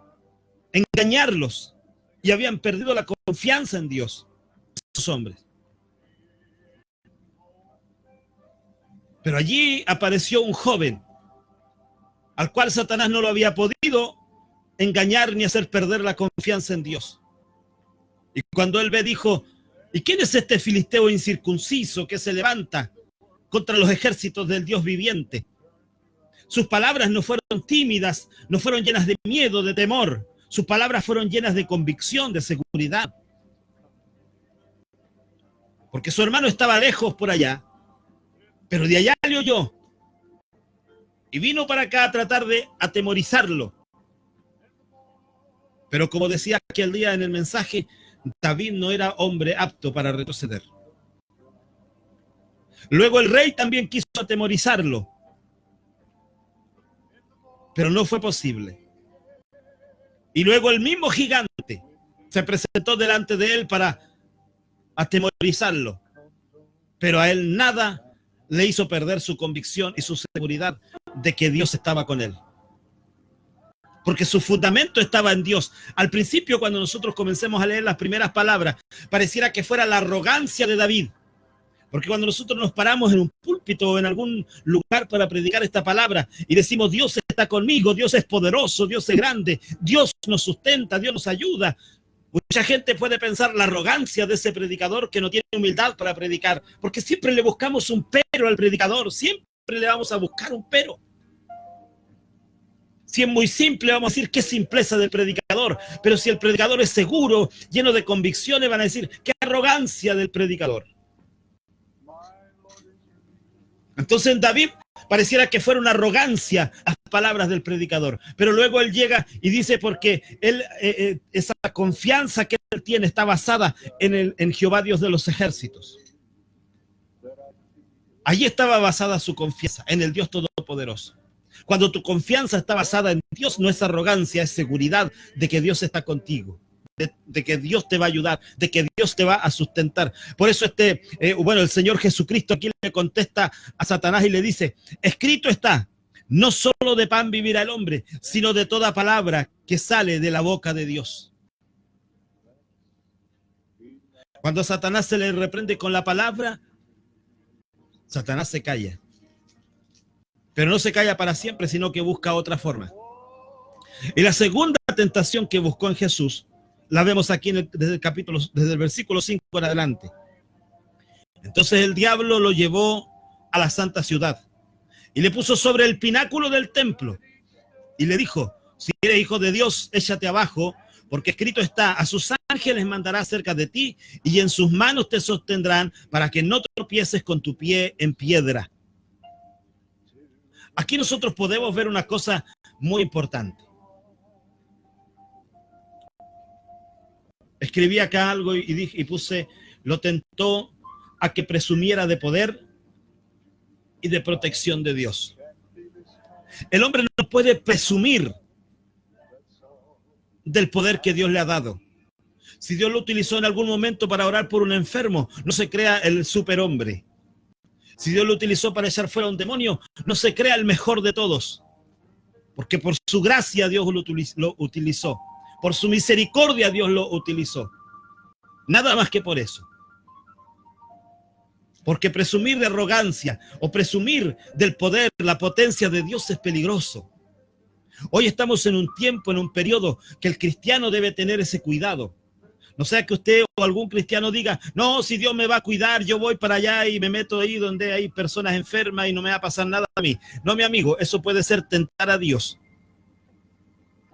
engañarlos y habían perdido la confianza en Dios, esos hombres. Pero allí apareció un joven al cual Satanás no lo había podido engañar ni hacer perder la confianza en Dios. Y cuando él ve, dijo: ¿y quién es este filisteo incircunciso que se levanta contra los ejércitos del Dios viviente? Sus palabras no fueron tímidas, no fueron llenas de miedo, de temor. Sus palabras fueron llenas de convicción, de seguridad. Porque su hermano estaba lejos por allá, pero de allá le oyó. Y vino para acá a tratar de atemorizarlo. Pero como decía aquel día en el mensaje, David no era hombre apto para retroceder. Luego el rey también quiso atemorizarlo, pero no fue posible. Y luego el mismo gigante se presentó delante de él para atemorizarlo, pero a él nada le hizo perder su convicción y su seguridad de que Dios estaba con él. Porque su fundamento estaba en Dios. Al principio, cuando nosotros comencemos a leer las primeras palabras, pareciera que fuera la arrogancia de David. Porque cuando nosotros nos paramos en un púlpito o en algún lugar para predicar esta palabra y decimos: Dios está conmigo, Dios es poderoso, Dios es grande, Dios nos sustenta, Dios nos ayuda, mucha gente puede pensar la arrogancia de ese predicador que no tiene humildad para predicar, porque siempre le buscamos un pero al predicador, siempre le vamos a buscar un pero. Si es muy simple, vamos a decir: qué simpleza del predicador. Pero si el predicador es seguro, lleno de convicciones, van a decir: qué arrogancia del predicador. Entonces en David pareciera que fuera una arrogancia las palabras del predicador. Pero luego él llega y dice: porque él, esa confianza que él tiene está basada en Jehová Dios de los ejércitos. Allí estaba basada su confianza, en el Dios Todopoderoso. Cuando tu confianza está basada en Dios, no es arrogancia, es seguridad de que Dios está contigo, de que Dios te va a ayudar, de que Dios te va a sustentar. Por eso el Señor Jesucristo aquí le contesta a Satanás y le dice: escrito está, no solo de pan vivirá el hombre, sino de toda palabra que sale de la boca de Dios. Cuando a Satanás se le reprende con la palabra, Satanás se calla. Pero no se calla para siempre, sino que busca otra forma. Y la segunda tentación que buscó en Jesús, la vemos aquí desde el versículo 5 en adelante. Entonces el diablo lo llevó a la santa ciudad y le puso sobre el pináculo del templo y le dijo: si eres hijo de Dios, échate abajo, porque escrito está: a sus ángeles mandará cerca de ti y en sus manos te sostendrán para que no tropieces con tu pie en piedra. Aquí nosotros podemos ver una cosa muy importante. Escribí acá algo y puse: lo tentó a que presumiera de poder y de protección de Dios. El hombre no puede presumir del poder que Dios le ha dado. Si Dios lo utilizó en algún momento para orar por un enfermo, no se crea el superhombre. Si Dios lo utilizó para echar fuera un demonio, no se crea el mejor de todos. Porque por su gracia Dios lo utilizó. Por su misericordia Dios lo utilizó. Nada más que por eso. Porque presumir de arrogancia o presumir del poder, la potencia de Dios es peligroso. Hoy estamos en un tiempo, en un periodo que el cristiano debe tener ese cuidado. No sea que usted o algún cristiano diga, no, si Dios me va a cuidar, yo voy para allá y me meto ahí donde hay personas enfermas y no me va a pasar nada a mí. No, mi amigo, eso puede ser tentar a Dios.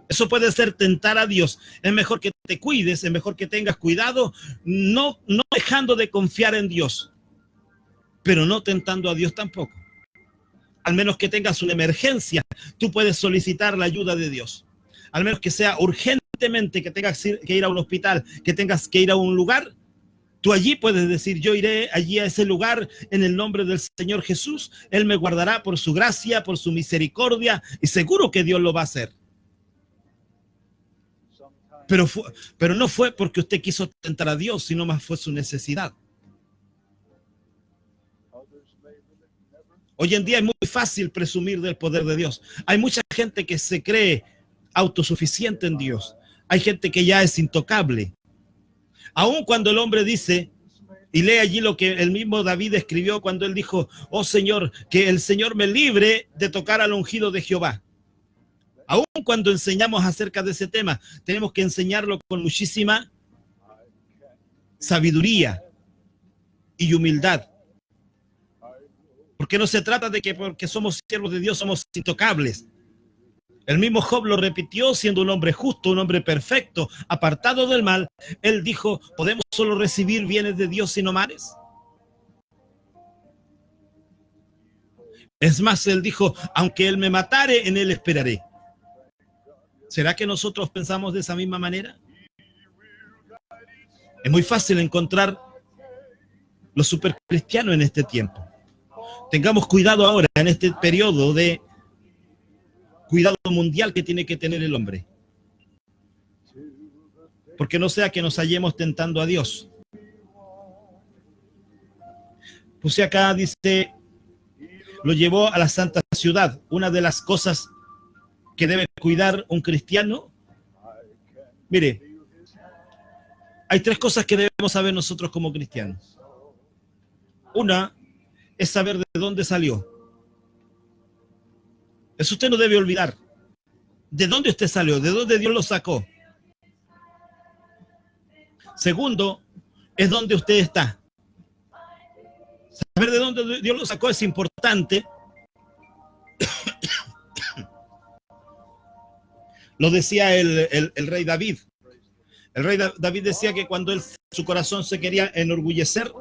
Eso puede ser tentar a Dios. Es mejor que te cuides, es mejor que tengas cuidado, no dejando de confiar en Dios, pero no tentando a Dios tampoco. Al menos que tengas una emergencia, tú puedes solicitar la ayuda de Dios. Al menos que sea urgentemente, que tengas que ir a un hospital, que tengas que ir a un lugar, tú allí puedes decir, yo iré allí a ese lugar en el nombre del Señor Jesús. Él me guardará por su gracia, por su misericordia, y seguro que Dios lo va a hacer. Pero no fue porque usted quiso tentar a Dios, sino más fue su necesidad. Hoy en día es muy fácil presumir del poder de Dios. Hay mucha gente que se cree autosuficiente en Dios. Hay gente que ya es intocable. Aun cuando el hombre dice, y lee allí lo que el mismo David escribió cuando él dijo, oh Señor, que el Señor me libre de tocar al ungido de Jehová. Aun cuando enseñamos acerca de ese tema, tenemos que enseñarlo con muchísima sabiduría y humildad. Porque no se trata de que porque somos siervos de Dios somos intocables. El mismo Job lo repitió siendo un hombre justo, un hombre perfecto, apartado del mal. Él dijo, ¿podemos solo recibir bienes de Dios sin males? Es más, él dijo, aunque él me matare, en él esperaré. ¿Será que nosotros pensamos de esa misma manera? Es muy fácil encontrar los supercristianos en este tiempo. Tengamos cuidado ahora en este periodo de cuidado mundial que tiene que tener el hombre. Porque no sea que nos hallemos tentando a Dios. Puse acá, dice, lo llevó a la santa ciudad. Una de las cosas que debe cuidar un cristiano. Mire, hay tres cosas que debemos saber nosotros como cristianos. Una es saber de dónde salió. Eso usted no debe olvidar. ¿De dónde usted salió? ¿De dónde Dios lo sacó? Segundo, es dónde usted está. Saber de dónde Dios lo sacó es importante. Lo decía el rey David. El rey David decía que cuando su corazón se quería enorgullecer,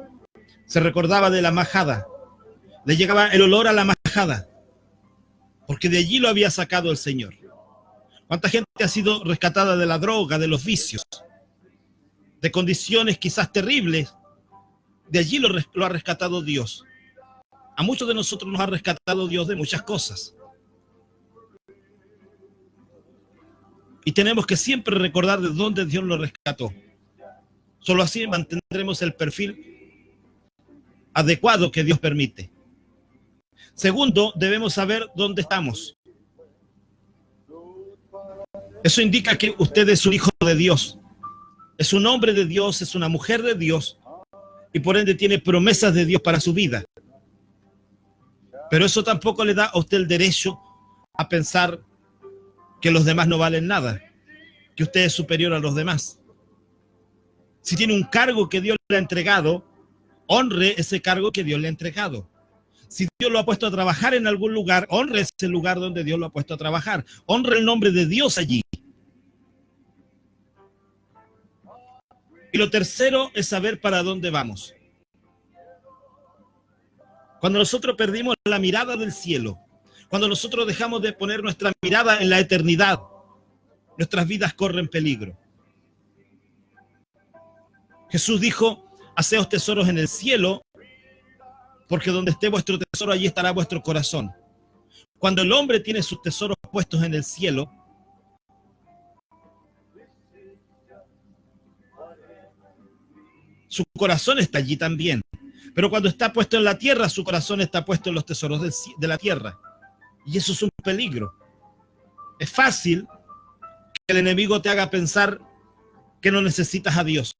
se recordaba de la majada. Le llegaba el olor a la majada, porque de allí lo había sacado el Señor. ¿Cuánta gente ha sido rescatada de la droga, de los vicios, de condiciones quizás terribles? De allí lo ha rescatado Dios. A muchos de nosotros nos ha rescatado Dios de muchas cosas. Y tenemos que siempre recordar de dónde Dios lo rescató. Solo así mantendremos el perfil adecuado que Dios permite. Segundo, debemos saber dónde estamos. Eso indica que usted es un hijo de Dios. Es un hombre de Dios, es una mujer de Dios. Y por ende tiene promesas de Dios para su vida. Pero eso tampoco le da a usted el derecho a pensar que los demás no valen nada, que usted es superior a los demás. Si tiene un cargo que Dios le ha entregado, honre ese cargo que Dios le ha entregado. Si Dios lo ha puesto a trabajar en algún lugar, honre ese lugar donde Dios lo ha puesto a trabajar. Honre el nombre de Dios allí. Y lo tercero es saber para dónde vamos. Cuando nosotros perdimos la mirada del cielo, cuando nosotros dejamos de poner nuestra mirada en la eternidad, nuestras vidas corren peligro. Jesús dijo, haceos tesoros en el cielo, porque donde esté vuestro tesoro, allí estará vuestro corazón. Cuando el hombre tiene sus tesoros puestos en el cielo, su corazón está allí también. Pero cuando está puesto en la tierra, su corazón está puesto en los tesoros de la tierra. Y eso es un peligro. Es fácil que el enemigo te haga pensar que no necesitas a Dios.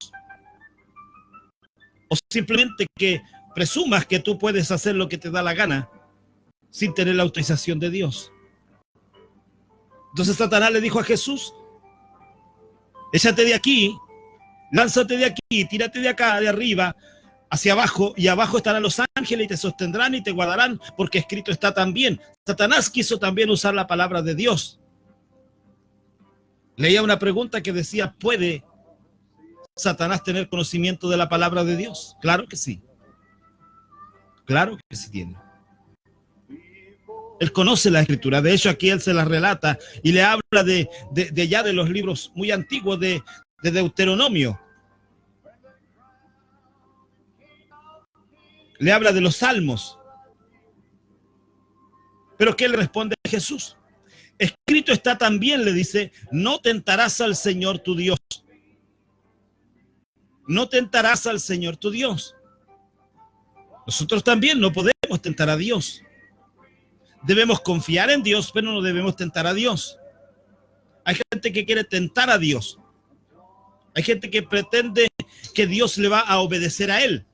O simplemente que presumas que tú puedes hacer lo que te da la gana sin tener la autorización de Dios. Entonces Satanás le dijo a Jesús, échate de aquí, Lánzate de aquí, tírate de acá, de arriba, hacia abajo, y abajo estarán los ángeles y te sostendrán y te guardarán, porque escrito está también. Satanás quiso también usar la palabra de Dios. Leía una pregunta que decía, ¿puede Satanás tener conocimiento de la palabra de Dios? Claro que sí. Claro que sí tiene. Él conoce la escritura. De hecho, aquí él se la relata y le habla de ya de los libros muy antiguos de Deuteronomio. Le habla de los salmos. Pero ¿qué le responde Jesús? Escrito está también, le dice, no tentarás al Señor tu Dios. No tentarás al Señor tu Dios. Nosotros también no podemos tentar a Dios. Debemos confiar en Dios, pero no debemos tentar a Dios. Hay gente que quiere tentar a Dios. Hay gente que pretende que Dios le va a obedecer a él.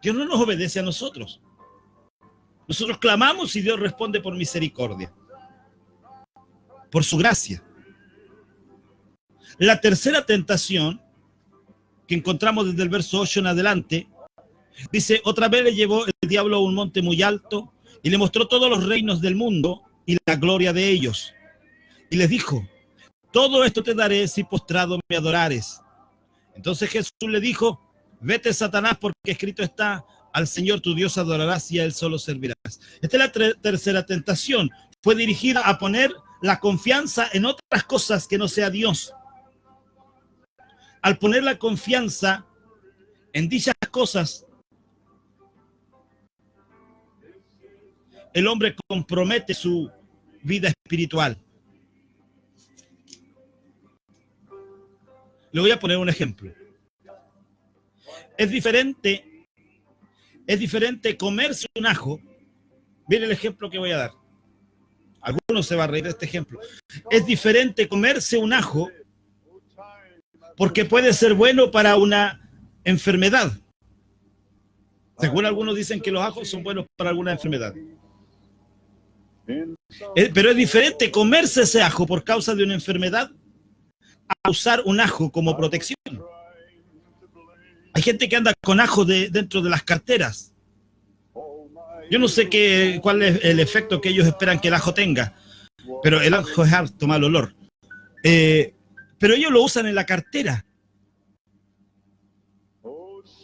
Dios no nos obedece a nosotros. Nosotros clamamos y Dios responde por misericordia, por su gracia. La tercera tentación que encontramos desde el verso 8 en adelante, dice, otra vez le llevó el diablo a un monte muy alto y le mostró todos los reinos del mundo y la gloria de ellos. Y les dijo, todo esto te daré si postrado me adorares. Entonces Jesús le dijo, vete, Satanás, porque escrito está, al Señor tu Dios adorarás y a él solo servirás. Esta es la tercera tentación. Fue dirigida a poner la confianza en otras cosas que no sea Dios. Al poner la confianza en dichas cosas, el hombre compromete su vida espiritual. Le voy a poner un ejemplo. Es diferente comerse un ajo. Miren el ejemplo que voy a dar. Algunos se van a reír de este ejemplo. Es diferente comerse un ajo porque puede ser bueno para una enfermedad. Según algunos dicen que los ajos son buenos para alguna enfermedad. Pero es diferente comerse ese ajo por causa de una enfermedad a usar un ajo como protección. Hay gente que anda con ajo dentro de las carteras. Yo no sé cuál es el efecto que ellos esperan que el ajo tenga, pero el ajo es harto mal olor. Pero ellos lo usan en la cartera.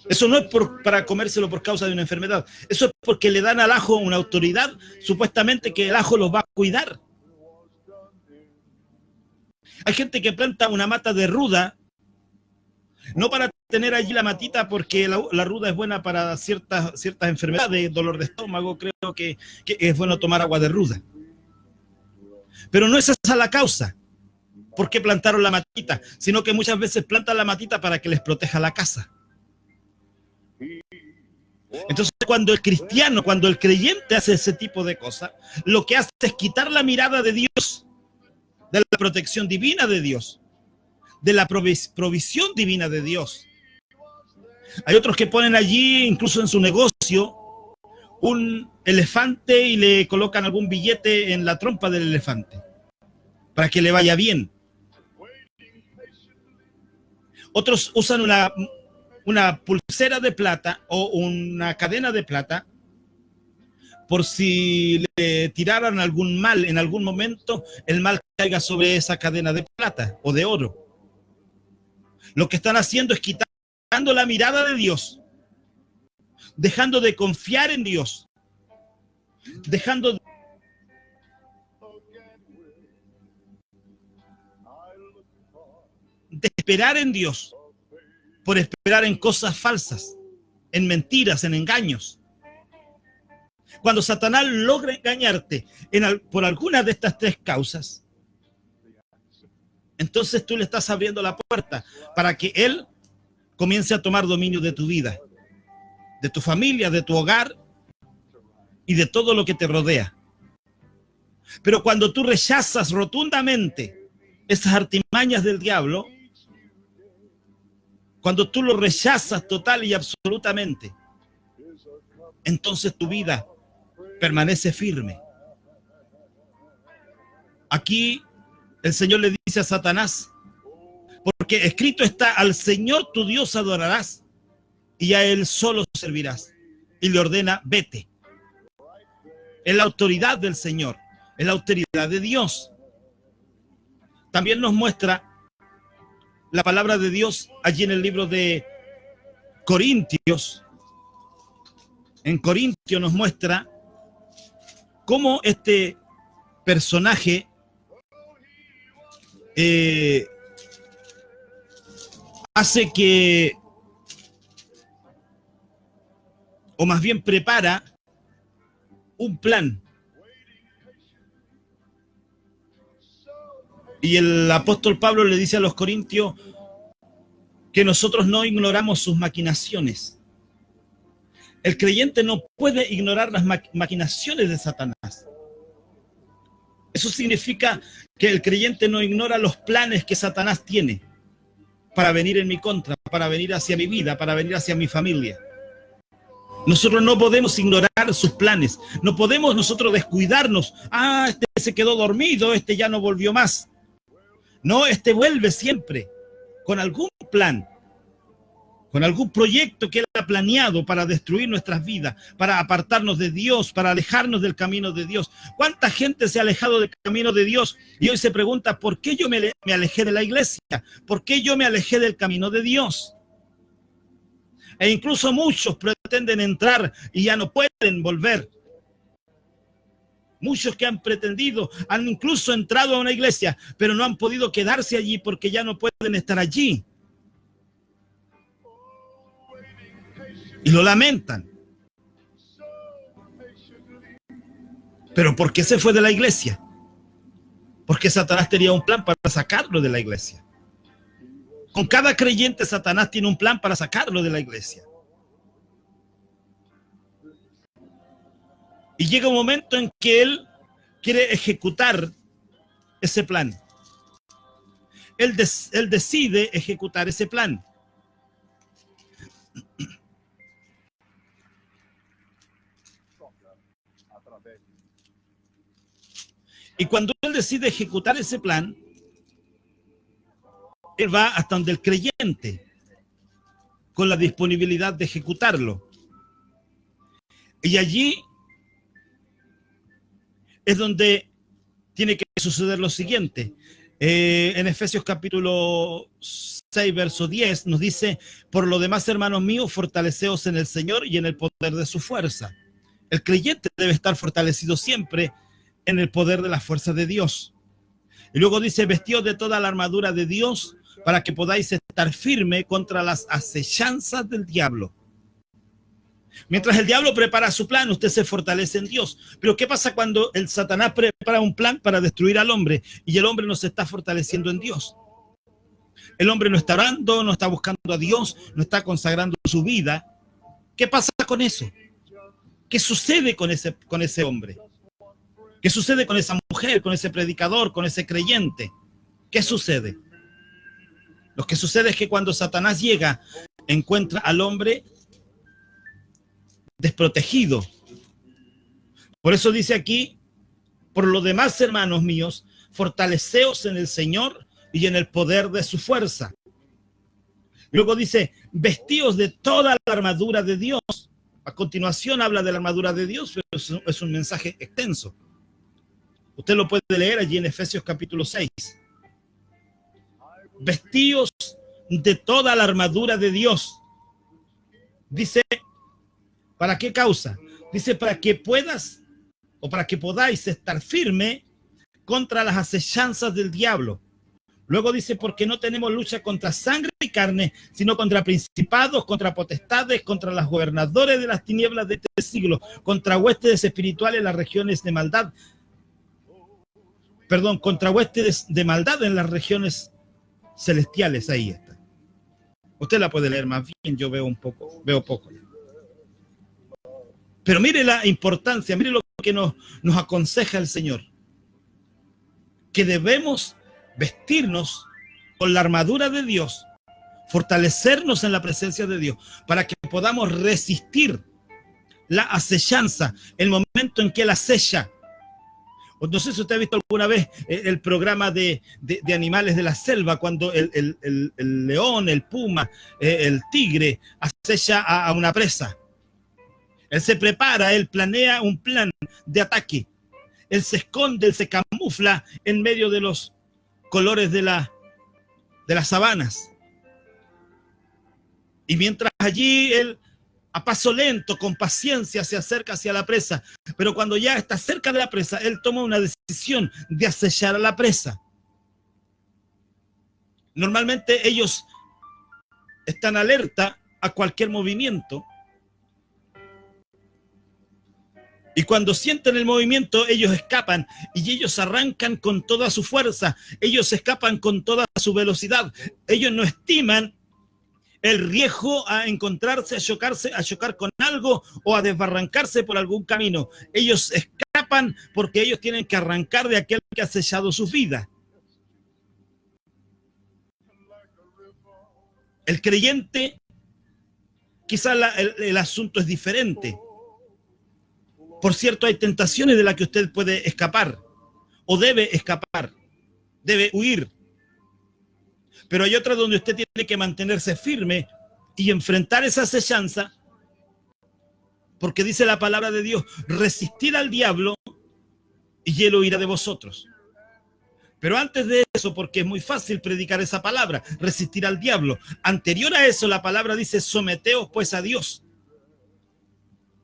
Eso no es para comérselo por causa de una enfermedad. Eso es porque le dan al ajo una autoridad, supuestamente que el ajo los va a cuidar. Hay gente que planta una mata de ruda, no para tener allí la matita, porque la ruda es buena para ciertas enfermedades, dolor de estómago, creo que es bueno tomar agua de ruda. Pero no es esa la causa. ¿Por qué plantaron la matita? Sino que muchas veces plantan la matita para que les proteja la casa. Entonces, cuando el cristiano, cuando el creyente hace ese tipo de cosas, lo que hace es quitar la mirada de Dios, de la protección divina de Dios, de la provisión divina de Dios. Hay otros que ponen allí, incluso en su negocio, un elefante y le colocan algún billete en la trompa del elefante para que le vaya bien. Otros usan una pulsera de plata o una cadena de plata por si le tiraran algún mal en algún momento, el mal caiga sobre esa cadena de plata o de oro. Lo que están haciendo es quitando la mirada de Dios, dejando de confiar en Dios, dejando de esperar en Dios, por esperar en cosas falsas, en mentiras, en engaños. Cuando Satanás logra engañarte por alguna de estas tres causas, entonces tú le estás abriendo la puerta para que él comience a tomar dominio de tu vida, de tu familia, de tu hogar y de todo lo que te rodea. Pero cuando tú rechazas rotundamente esas artimañas del diablo, cuando tú lo rechazas total y absolutamente, entonces tu vida permanece firme. Aquí el Señor le dice a Satanás, ¿por Porque escrito está: al Señor tu Dios adorarás y a Él solo servirás. Y le ordena: vete. Es la autoridad del Señor, es la autoridad de Dios. También nos muestra la palabra de Dios allí en el libro de Corintios. En Corintios nos muestra cómo este personaje hace que, o más bien prepara un plan. Y el apóstol Pablo le dice a los corintios que nosotros no ignoramos sus maquinaciones. El creyente no puede ignorar las maquinaciones de Satanás. Eso significa que el creyente no ignora los planes que Satanás tiene para venir en mi contra, para venir hacia mi vida, para venir hacia mi familia. Nosotros no podemos ignorar sus planes. No podemos nosotros descuidarnos. Este se quedó dormido, este ya no volvió más. No, este vuelve siempre con algún plan, con algún proyecto que él ha planeado para destruir nuestras vidas, para apartarnos de Dios, para alejarnos del camino de Dios. ¿Cuánta gente se ha alejado del camino de Dios y hoy se pregunta: ¿por qué yo me alejé de la iglesia? ¿Por qué yo me alejé del camino de Dios? E incluso muchos pretenden entrar y ya no pueden volver. Muchos que han pretendido, han incluso entrado a una iglesia, pero no han podido quedarse allí porque ya no pueden estar allí. Y lo lamentan. ¿Pero por qué se fue de la iglesia? Porque Satanás tenía un plan para sacarlo de la iglesia. Con cada creyente, Satanás tiene un plan para sacarlo de la iglesia. Y llega un momento en que él quiere ejecutar ese plan. Él decide ejecutar ese plan. Y cuando él decide ejecutar ese plan, él va hasta donde el creyente, con la disponibilidad de ejecutarlo. Y allí es donde tiene que suceder lo siguiente. En Efesios capítulo 6, verso 10, nos dice: por lo demás, hermanos míos, fortaleceos en el Señor y en el poder de su fuerza. El creyente debe estar fortalecido siempre en el poder de la fuerza de Dios. Y luego dice: vestidos de toda la armadura de Dios para que podáis estar firme contra las acechanzas del diablo. Mientras el diablo prepara su plan, usted se fortalece en Dios. Pero ¿qué pasa cuando el Satanás prepara un plan para destruir al hombre y el hombre no se está fortaleciendo en Dios? El hombre no está orando, no está buscando a Dios, no está consagrando su vida. ¿Qué pasa con eso? ¿Qué sucede con ese hombre? ¿Qué sucede con esa mujer, con ese predicador, con ese creyente? ¿Qué sucede? Lo que sucede es que cuando Satanás llega, encuentra al hombre desprotegido. Por eso dice aquí: por lo demás, hermanos míos, fortaleceos en el Señor y en el poder de su fuerza. Luego dice: vestíos de toda la armadura de Dios. A continuación habla de la armadura de Dios, pero es un mensaje extenso. Usted lo puede leer allí en Efesios capítulo 6. Vestíos de toda la armadura de Dios. Dice: ¿para qué causa? Dice: para que puedas o para que podáis estar firme contra las acechanzas del diablo. Luego dice: porque no tenemos lucha contra sangre y carne, sino contra principados, contra potestades, contra los gobernadores de las tinieblas de este siglo, contra huestes espirituales en las regiones de maldad. Perdón, contra huestes de maldad en las regiones celestiales. Ahí está. Usted la puede leer más bien, yo veo poco. Pero mire la importancia, mire lo que nos aconseja el Señor. Que debemos vestirnos con la armadura de Dios, fortalecernos en la presencia de Dios, para que podamos resistir la acechanza, el momento en que Él acecha. No sé si usted ha visto alguna vez el programa de animales de la selva, cuando el león, el puma, el tigre acecha a una presa. Él se prepara, él planea un plan de ataque. Él se esconde, él se camufla en medio de los colores de las sabanas. Y mientras allí él, a paso lento, con paciencia, se acerca hacia la presa. Pero cuando ya está cerca de la presa, él toma una decisión de acechar a la presa. Normalmente ellos están alerta a cualquier movimiento. Y cuando sienten el movimiento, ellos escapan y ellos arrancan con toda su fuerza. Ellos escapan con toda su velocidad. Ellos no estiman el riesgo a encontrarse, a chocar con algo o a desbarrancarse por algún camino. Ellos escapan porque ellos tienen que arrancar de aquel que ha sellado su vida. El creyente, quizás el asunto es diferente. Por cierto, hay tentaciones de las que usted puede escapar o debe escapar, debe huir. Pero hay otras donde usted tiene que mantenerse firme y enfrentar esa acechanza, porque dice la palabra de Dios, resistir al diablo y él huirá de vosotros. Pero antes de eso, porque es muy fácil predicar esa palabra, resistir al diablo. Anterior a eso, la palabra dice, someteos pues a Dios.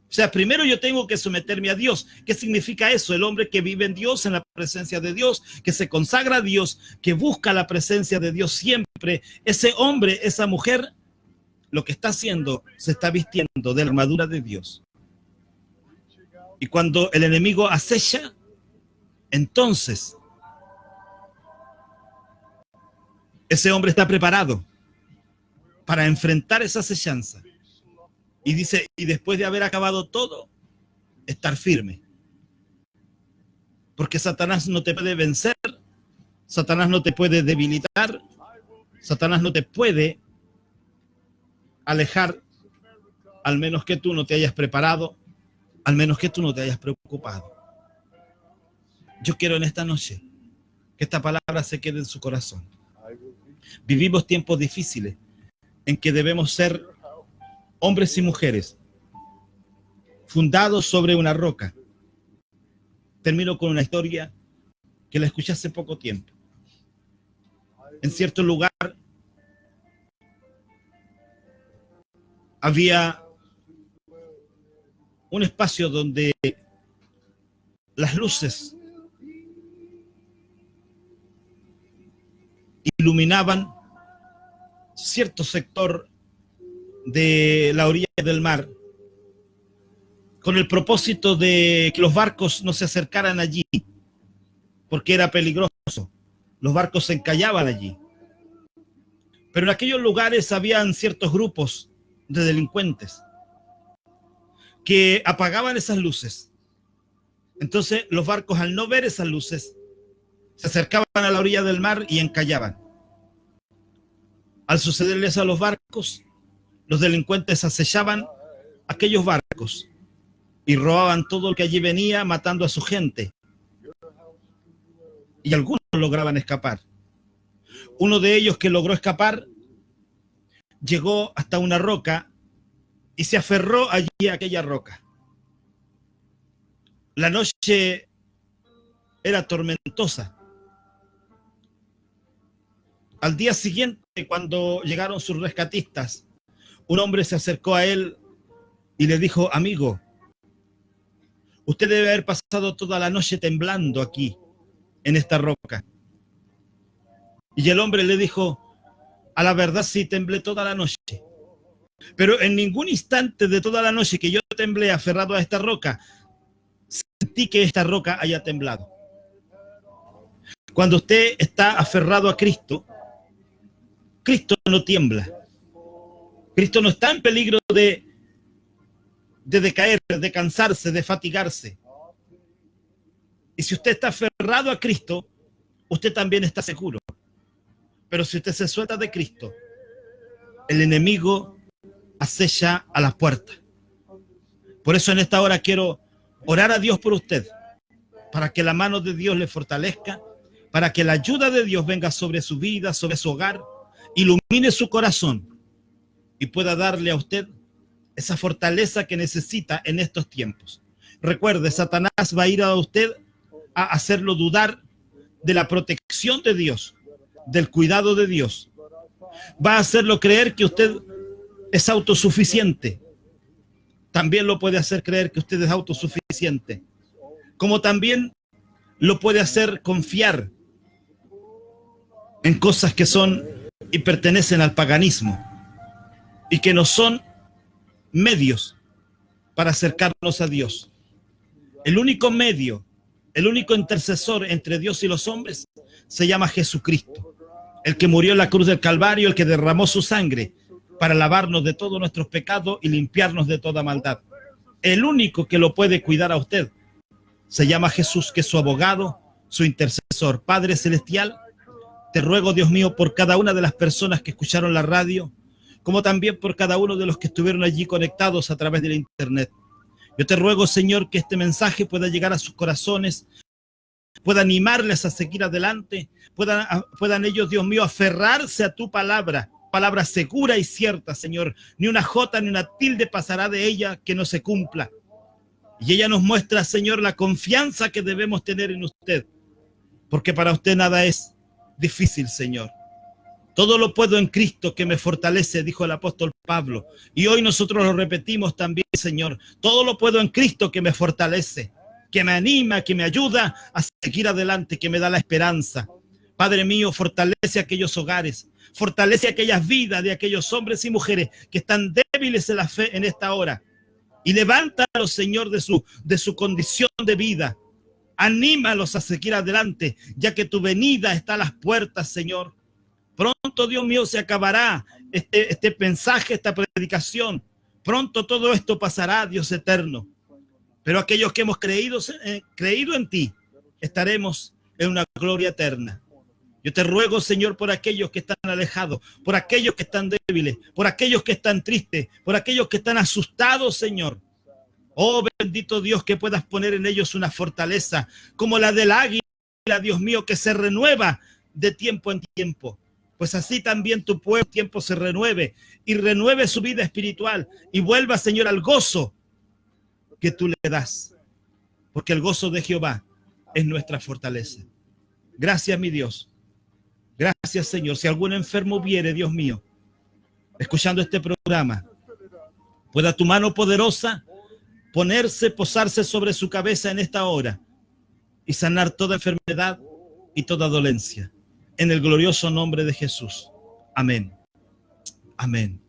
O sea, primero yo tengo que someterme a Dios. ¿Qué significa eso? El hombre que vive en Dios, en la presencia de Dios, que se consagra a Dios, que busca la presencia de Dios siempre. Ese hombre, esa mujer, lo que está haciendo, se está vistiendo de la armadura de Dios. Y cuando el enemigo acecha, entonces ese hombre está preparado para enfrentar esa acechanza. Y dice, y después de haber acabado todo, estar firme. Porque Satanás no te puede vencer, Satanás no te puede debilitar, Satanás no te puede alejar, al menos que tú no te hayas preparado, al menos que tú no te hayas preocupado. Yo quiero en esta noche que esta palabra se quede en su corazón. Vivimos tiempos difíciles en que debemos ser hombres y mujeres fundados sobre una roca. Termino con una historia que la escuché hace poco tiempo. En cierto lugar había un espacio donde las luces iluminaban cierto sector de la orilla del mar, con el propósito de que los barcos no se acercaran allí, porque era peligroso. Los barcos se encallaban allí. Pero en aquellos lugares habían ciertos grupos de delincuentes que apagaban esas luces. Entonces los barcos, al no ver esas luces, se acercaban a la orilla del mar y encallaban. Al sucederles a los barcos, los delincuentes acechaban aquellos barcos y robaban todo lo que allí venía, matando a su gente. Y algunos lograban escapar. Uno de ellos, que logró escapar, llegó hasta una roca y se aferró allí a aquella roca. La noche era tormentosa. Al día siguiente, cuando llegaron sus rescatistas, un hombre se acercó a él y le dijo: amigo, usted debe haber pasado toda la noche temblando aquí, en esta roca. Y el hombre le dijo: a la verdad sí, temblé toda la noche. Pero en ningún instante de toda la noche que yo temblé aferrado a esta roca, sentí que esta roca haya temblado. Cuando usted está aferrado a Cristo, Cristo no tiembla. Cristo no está en peligro de decaer, de cansarse, de fatigarse. Y si usted está aferrado a Cristo, usted también está seguro. Pero si usted se suelta de Cristo, el enemigo acecha a las puertas. Por eso en esta hora quiero orar a Dios por usted, para que la mano de Dios le fortalezca, para que la ayuda de Dios venga sobre su vida, sobre su hogar, ilumine su corazón y pueda darle a usted esa fortaleza que necesita en estos tiempos. Recuerde, Satanás va a ir a usted a hacerlo dudar de la protección de Dios, del cuidado de Dios. Va a hacerlo creer que usted es autosuficiente. También lo puede hacer creer que usted es autosuficiente. Como también lo puede hacer confiar en cosas que son y pertenecen al paganismo y que no son medios para acercarnos a Dios. El único medio, el único intercesor entre Dios y los hombres se llama Jesucristo, el que murió en la cruz del Calvario, el que derramó su sangre para lavarnos de todos nuestros pecados y limpiarnos de toda maldad. El único que lo puede cuidar a usted se llama Jesús, que es su abogado, su intercesor. Padre Celestial, te ruego, Dios mío, por cada una de las personas que escucharon la radio, como también por cada uno de los que estuvieron allí conectados a través de la internet. Yo te ruego, Señor, que este mensaje pueda llegar a sus corazones, pueda animarles a seguir adelante, puedan ellos, Dios mío, aferrarse a tu palabra, palabra segura y cierta, Señor. Ni una jota ni una tilde pasará de ella que no se cumpla. Y ella nos muestra, Señor, la confianza que debemos tener en usted, porque para usted nada es difícil, Señor. Todo lo puedo en Cristo que me fortalece, dijo el apóstol Pablo. Y hoy nosotros lo repetimos también, Señor. Todo lo puedo en Cristo que me fortalece, que me anima, que me ayuda a seguir adelante, que me da la esperanza. Padre mío, fortalece aquellos hogares, fortalece aquellas vidas de aquellos hombres y mujeres que están débiles en la fe en esta hora. Y levántalos, Señor, de su condición de vida. Anímalos a seguir adelante, ya que tu venida está a las puertas, Señor. Pronto, Dios mío, se acabará este mensaje, esta predicación. Pronto todo esto pasará, Dios eterno. Pero aquellos que hemos creído en ti, estaremos en una gloria eterna. Yo te ruego, Señor, por aquellos que están alejados, por aquellos que están débiles, por aquellos que están tristes, por aquellos que están asustados, Señor. Oh, bendito Dios, que puedas poner en ellos una fortaleza como la del águila, Dios mío, que se renueva de tiempo en tiempo. Pues así también tu pueblo tiempo se renueve y renueve su vida espiritual y vuelva, Señor, al gozo que tú le das. Porque el gozo de Jehová es nuestra fortaleza. Gracias, mi Dios. Gracias, Señor. Si algún enfermo viere, Dios mío, escuchando este programa, pueda tu mano poderosa posarse sobre su cabeza en esta hora y sanar toda enfermedad y toda dolencia. En el glorioso nombre de Jesús. Amén. Amén.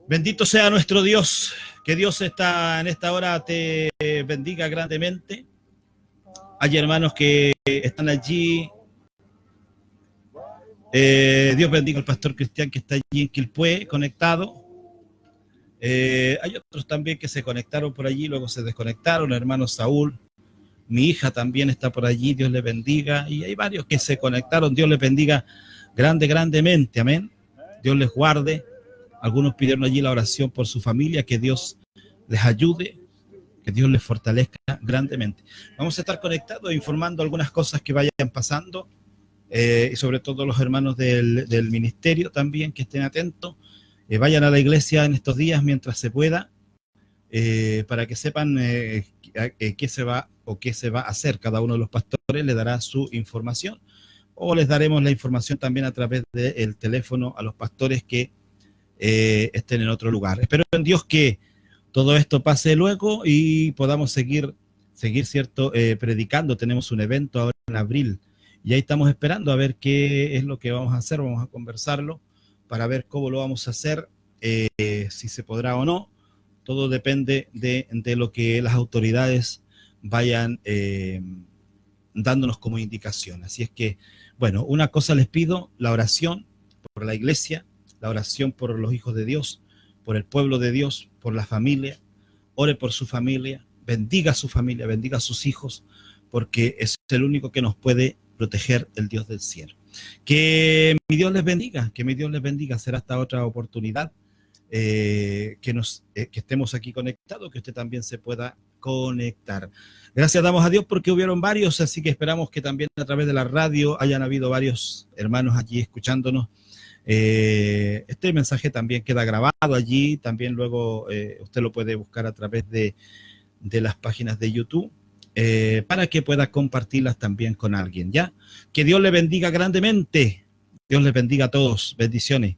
Bendito sea nuestro Dios. Que Dios en esta hora te bendiga grandemente. Hay hermanos que están allí. Dios bendiga al pastor Cristian que está allí en Quilpué, conectado. Hay otros también que se conectaron por allí, luego se desconectaron. El hermano Saúl, mi hija también está por allí, Dios le bendiga. Y hay varios que se conectaron, Dios les bendiga grandemente, amén. Dios les guarde. Algunos pidieron allí la oración por su familia, que Dios les ayude, que Dios les fortalezca grandemente. Vamos a estar conectados, informando algunas cosas que vayan pasando. Y sobre todo los hermanos del ministerio también, que estén atentos, vayan a la iglesia en estos días mientras se pueda, para que sepan qué se va a hacer. Cada uno de los pastores le dará su información, o les daremos la información también a través del teléfono a los pastores que estén en otro lugar. Espero en Dios que todo esto pase luego y podamos seguir cierto, predicando. Tenemos un evento ahora en abril, y ahí estamos esperando a ver qué es lo que vamos a hacer. Vamos a conversarlo para ver cómo lo vamos a hacer, si se podrá o no. Todo depende de lo que las autoridades vayan dándonos como indicación. Así es que, bueno, una cosa les pido: la oración por la iglesia, la oración por los hijos de Dios, por el pueblo de Dios, por la familia. Ore por su familia, bendiga a su familia, bendiga a sus hijos, porque es el único que nos puede proteger, el Dios del cielo. Que mi Dios les bendiga, Será hasta otra oportunidad. que estemos aquí conectados, que usted también se pueda conectar. Gracias damos a Dios porque hubieron varios, así que esperamos que también a través de la radio hayan habido varios hermanos allí escuchándonos. Este mensaje también queda grabado allí, también luego usted lo puede buscar a través de las páginas de YouTube, para que pueda compartirlas también con alguien, ¿ya? Que Dios le bendiga grandemente, Dios les bendiga a todos, bendiciones.